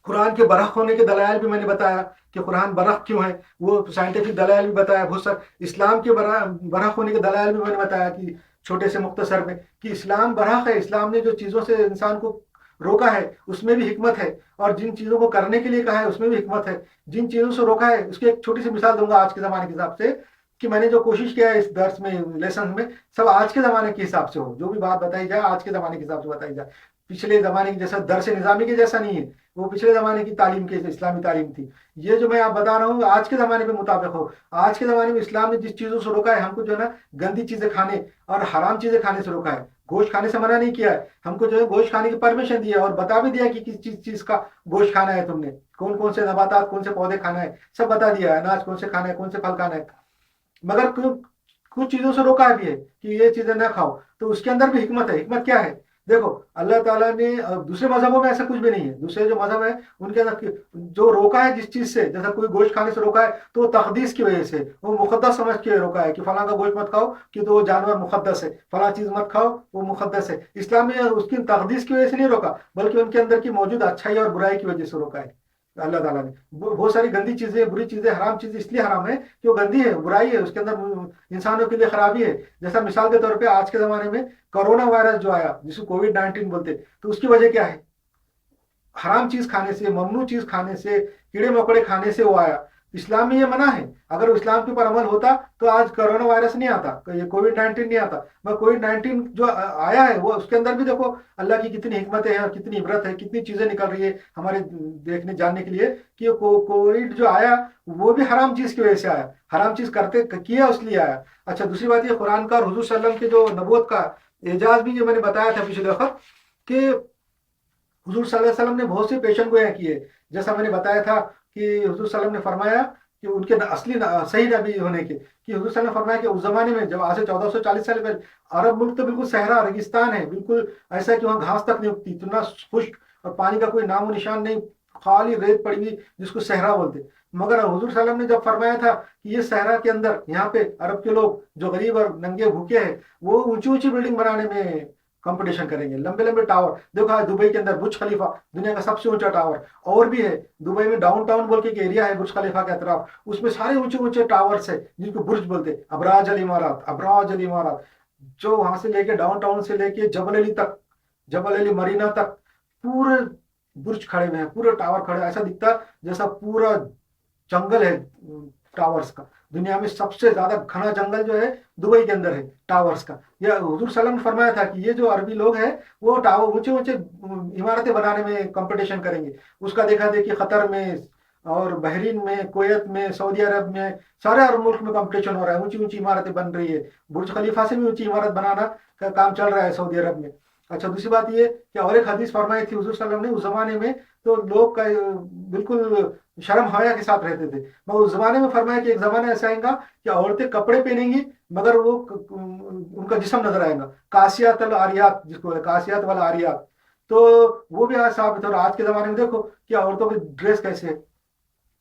कुरान के बरख होने के दलाइल भी मैंने बताया कि कुरान बरख क्यों है, वो साइंटिफिक दलाइल भी बताया। बहुत सारे इस्लाम के बरख होने के दलाइल भी मैंने बताया कि छोटे से मुख्तसर में, कि इस्लाम बरख है। इस्लाम ने जो चीज़ों से इंसान को रोका है उसमें भी हिकमत है, और जिन चीज़ों को करने के लिए कहा है उसमें भी हिकमत है। जिन चीज़ों से रोका है उसकी एक छोटी सी मिसाल दूंगा आज के ज़माने के हिसाब से, कि मैंने जो कोशिश किया है इस दर्स में, लेसन में, सब आज के ज़माने के हिसाब से हो। जो भी बात बताई जाए आज के ज़माने के हिसाब से बताई जाए, पिछले ज़माने की जैसा दर्स निज़ामी के जैसा नहीं है, वो पिछले ज़माने की तालीम के इस्लामी तालीम थी। ये जो मैं आप बता रहा हूँ आज के ज़माने के मुताबिक हो। आज के ज़माने में इस्लाम ने जिस चीज़ों से रोका है, हमको जो है ना गंदी चीज़ें खाने और हराम चीज़ें खाने से रोका है। गोश्त खाने से मना नहीं किया है, हमको जो है गोश्त खाने की परमिशन दी है, और बता भी दिया कि किस चीज़ का गोश्त खाना है, तुमने कौन कौन से नबातात, कौन से पौधे खाना है, सब बता दिया है। अनाज कौन से खाना है, कौन से फल खाना है। मगर कुछ चीज़ों से रोका भी है कि ये चीज़ें ना खाओ, तो उसके अंदर भी हिकमत है। हिकमत क्या है? देखो, अल्लाह ताला ने दूसरे मजहबों में ऐसा कुछ भी नहीं है। दूसरे जो मजहब है उनके अंदर जो रोका है जिस चीज से, जैसा कोई गोश्त खाने से रोका है तो वो तकदीस की वजह से, वो मुकद्दस समझ के रोका है कि फलां का गोश्त मत खाओ कि तो वो जानवर मुकद्दस है, फलां चीज मत खाओ वो मुकद्दस है। इस्लाम में उसकी तकदीस की वजह से नहीं रोका, बल्कि उनके अंदर की मौजूद अच्छाई और बुराई की वजह से रोका है। अल्लाह ताला ने बहुत सारी गंदी चीजें, बुरी चीजें, हराम चीजें इसलिए हराम है कि वो गंदी है, बुराई है, उसके अंदर इंसानों के लिए खराबी है। जैसा मिसाल के तौर पे आज के जमाने में कोरोना वायरस जो आया, जिसको कोविड-19 बोलते, तो उसकी वजह क्या है? हराम चीज खाने से, ममनू चीज खाने से, कीड़े मकोड़े खाने से वो आया। इस्लाम में ये मना है। अगर इस्लाम के ऊपर अमल होता तो आज कोरोना वायरस नहीं आता, ये कोविड-19 नहीं आता। मगर कोविड-19 जो आया है वो, उसके अंदर भी देखो अल्लाह की कितनी हिकमतें हैं और कितनी इबरत है, कितनी चीजें निकल रही है हमारे देखने जानने के लिए कि कोविड जो आया वो भी हराम चीज की वजह से आया, हराम चीज करते किया उसलिए आया। अच्छा, दूसरी बात ये कुरान का और हुजूर सल्लल्लाहु अलैहि वसल्लम के जो नबूवत का एजाज भी, जो मैंने बताया था पिछले वक्त, कि हुजूर सल्लल्लाहु अलैहि वसल्लम ने बहुत सी पेशन गोयां की है। जैसा मैंने बताया था कि हुजूर सल्लल्लाहु अलैहि वसल्लम ने फरमाया कि उनके असली सही नबी होने के, कि हुजूर सल्लल्लाहु अलैहि वसल्लम ने फरमाया कि उस जमाने में जब आज से 1440 साल पहले अरब मुल्क तो बिल्कुल सहरा रेगिस्तान है, बिल्कुल ऐसा कि वहाँ घास तक नहीं उगती, इतना खुश्क और पानी का कोई नामो निशान नहीं, खाली रेत पड़ी हुई जिसको सहरा बोलते। मगर हुजूर सल्लल्लाहु अलैहि वसल्लम ने जब फरमाया था कि ये सहरा के अंदर यहाँ पे अरब के लोग जो गरीब और नंगे भूखे हैं वो ऊंची ऊंची बिल्डिंग बनाने में कंपटीशन करेंगे, लंबे लंबे टावर। देखो आज दुबई के अंदर बुर्ज खलीफा दुनिया का सबसे ऊंचा टावर, और भी है दुबई में डाउनटाउन बोल के एक एरिया है बुर्ज खलीफा के अतराफ, उसमें सारे ऊंचे ऊंचे टावर्स है जिनको बुर्ज बोलते, अबराज अल इमारत, अबराज अल इमारत। जो वहां से लेके डाउनटाउन से लेके जबल अली तक, जबल अली मरीना तक पूरे बुर्ज खड़े हुए हैं, पूरे टावर खड़े, ऐसा दिखता जैसा पूरा जंगल है टावर्स का। दुनिया में सबसे ज्यादा घना जंगल जो है दुबई के अंदर है, टावर्स का। यह हुजूर सल्लल्लाहु अलैहि वसल्लम ने फरमाया था कि ये जो अरबी लोग हैं वो टावर ऊंचे ऊंचे इमारतें बनाने में कंपटीशन करेंगे। उसका देखा देखी कतर में और बहरीन में, कुवैत में, सऊदी अरब में, सारे अरब मुल्क में कंपटीशन हो रहा है, ऊंची ऊंची इमारतें बन रही है। बुर्ज खलीफा से भी ऊंची इमारत बनाना का काम चल रहा है सऊदी अरब में। अच्छा, दूसरी बात ये कि और एक हदीस फरमाई थी हुजूर सल्लल्लाहु अलैहि वसल्लम ने, उस जमाने में तो लोग का बिल्कुल शर्म हया के साथ रहते थे, मगर उस जमाने में फरमाया कि एक जमाना ऐसा आएगा कि औरतें कपड़े पहनेंगी मगर वो उनका जिस्म नजर आएगा, कासियात अल आरियात जिसको बोले, कासियात वाला आरियात। तो वो भी आज साबित है। और आज के जमाने में देखो कि औरतों की ड्रेस कैसे है,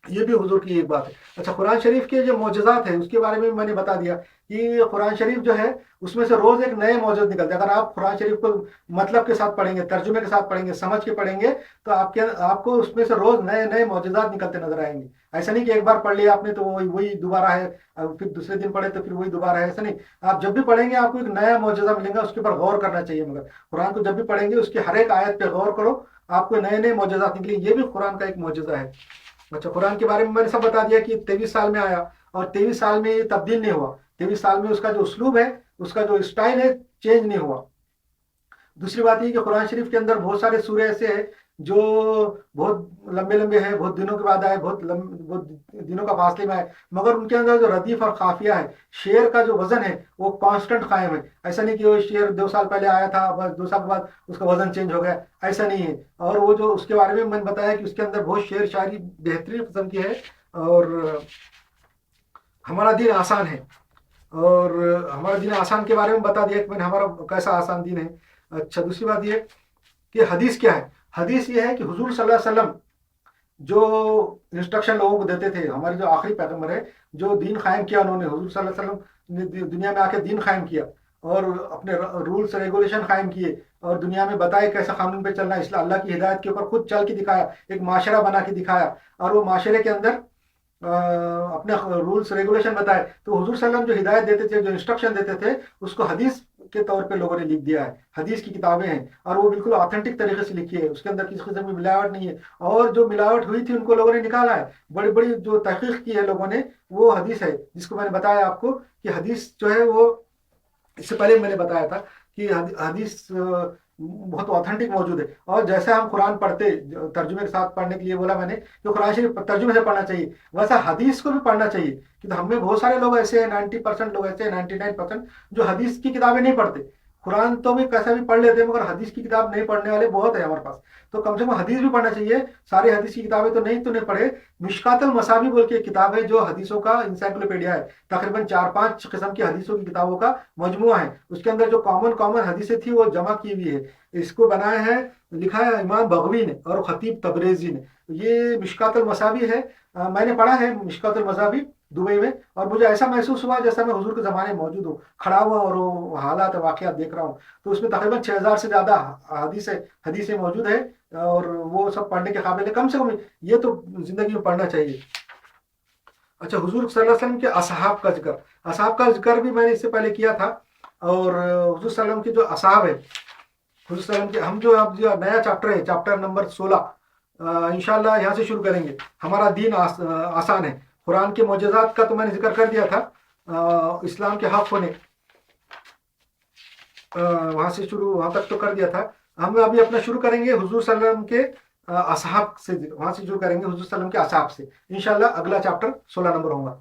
ये भी हुजूर की एक बात है। अच्छा, कुरान शरीफ के जो मौजज़ात हैं उसके बारे में भी मैंने बता दिया कि कुरान शरीफ जो है उसमें से रोज एक नए मौजूद निकलते हैं। अगर आप कुरान शरीफ को मतलब के साथ पढ़ेंगे, तर्जुमे के साथ पढ़ेंगे, समझ के पढ़ेंगे, तो आपको उसमें से रोज नए नए मौजूदात निकलते नजर आएंगे। ऐसा नहीं कि एक बार पढ़ लिया आपने तो वही वही दोबारा है, फिर दूसरे दिन पढ़े तो फिर वही दोबारा है, ऐसा नहीं। आप जब भी पढ़ेंगे आपको एक नया मौजूदा मिलेगा, उसके ऊपर गौर करना चाहिए। मगर कुरान को जब भी पढ़ेंगे उसकी हर एक आयत पे गौर करो, आपको नए नए मौजूदात निकलेंगे। ये भी कुरान का एक मौजूदा है। अच्छा, कुरान के बारे में मैंने सब बता दिया कि 23 साल में आया और 23 साल में ये तब्दील नहीं हुआ। 23 साल में उसका जो उसलूब है, उसका जो स्टाइल है, चेंज नहीं हुआ। दूसरी बात ये कि कुरान शरीफ के अंदर बहुत सारे सूरे ऐसे हैं जो बहुत लंबे लंबे हैं, बहुत दिनों के बाद आए, बहुत दिनों का फासले में आए, मगर उनके अंदर जो रदीफ और काफिया है, शेर का जो वजन है वो कांस्टेंट कायम है। ऐसा नहीं कि वो शेर 2 साल पहले आया था बस 2 साल के बाद उसका वजन चेंज हो गया, ऐसा नहीं है। और वो जो उसके बारे में मैंने बताया कि उसके अंदर बहुत शेर शायरी बेहतरीन किस्म की है। और हमारा दिन आसान है, और हमारा दिन आसान के बारे में बता दिया कि मैंने हमारा कैसा आसान दिन है। अच्छा, दूसरी बात ये कि हदीस क्या है। हदीस ये है कि हुजूर सल्लल्लाहु अलैहि वसल्लम जो इंस्ट्रक्शन लोगों को देते थे, हमारे जो आखिरी पैगंबर है, जो दीन कायम किया उन्होंने, हुजूर सल्लल्लाहु अलैहि वसल्लम ने दुनिया में आके दीन कायम किया और अपने रूल्स रेगुलेशन कायम किए और दुनिया में बताए कैसा कानून पे चलना है, इसलिए अल्लाह की हिदायत के ऊपर खुद चल के दिखाया, एक माशरा बना के दिखाया और वो माशरे के अंदर अपने रूल्स रेगुलेशन बताए। तो हुजूर सल्लम जो हिदायत देते थे, जो इंस्ट्रक्शन देते थे, उसको हदीस के तौर पे लोगों ने लिख दिया है। हदीस की किताबें हैं और वो बिल्कुल ऑथेंटिक तरीके से लिखी है, उसके अंदर किसी किस्म की मिलावट नहीं है। और जो मिलावट हुई थी उनको लोगों ने निकाला है, बड़ी बड़ी जो तहकीक की है लोगों ने, वो हदीस है जिसको मैंने बताया आपको कि हदीस जो है वो, इससे पहले मैंने बताया था कि हदीस बहुत ऑथेंटिक मौजूद है। और जैसे हम कुरान पढ़ते, तर्जुमे के साथ पढ़ने के लिए बोला मैंने, तो कुरान शरीफ तर्जुमे से पढ़ना चाहिए, वैसा हदीस को भी पढ़ना चाहिए। कि तो हमें बहुत सारे लोग ऐसे हैं, 90% लोग ऐसे हैं, 99% जो हदीस की किताबें नहीं पढ़ते। कुरान तो भी कैसा भी पढ़ लेते हैं, मगर हदीस की किताब नहीं पढ़ने वाले बहुत है हमारे पास। तो कम से कम हदीस भी पढ़ना चाहिए। सारी हदीस की किताबें तो नहीं पढ़े। मिशकातुल मसाबी बोल के एक किताब है जो हदीसों का इंसाइक्लोपीडिया है, तकरीबन 4-5 किस्म की हदीसों की किताबों का मजमुआ है। उसके अंदर जो कॉमन कॉमन हदीसें थी वो जमा की हुई है। इसको बनाया है, लिखा है इमाम बगवी ने और खतीब तबरेजी ने। ये मिशकातुल मसाबी है। मैंने पढ़ा है मिशकातुल मसाबी दुबई में, और मुझे ऐसा महसूस हुआ जैसा मैं हुजूर के ज़माने में मौजूद हूँ, खड़ा हुआ और वो हालात वाक़यात देख रहा हूँ। तो उसमें तकरीबन 6000 से ज़्यादा हदीसें मौजूद है और वो सब पढ़ने के काबिल है। कम से कम ये तो ज़िंदगी में पढ़ना चाहिए। अच्छा, हुजूर सल्लल्लाहु अलैहि वसल्लम के असहाब का जिक्र, असहाब का जिक्र भी मैंने इससे पहले किया था। और हुजूर सल्लल्लाहु अलैहि वसल्लम के जो असहाब है, हुजूर सल्लल्लाहु अलैहि वसल्लम के, हम जो अब जो नया चैप्टर है, चैप्टर नंबर 16, इंशाल्लाह यहाँ से शुरू करेंगे। हमारा दीन आसान है। कुरान के मौजज़ात का तो मैंने जिक्र कर दिया था, इस्लाम के हक होने, वहाँ से शुरू, वहाँ तक तो कर दिया था। हम अभी अपना शुरू करेंगे हुजूर सल्लल्लाहु अलैहि वसल्लम के असहाब से, वहाँ से शुरू करेंगे हुजूर सल्लल्लाहु अलैहि वसल्लम के असहाब से। इंशाल्लाह अगला चैप्टर 16 नंबर होगा।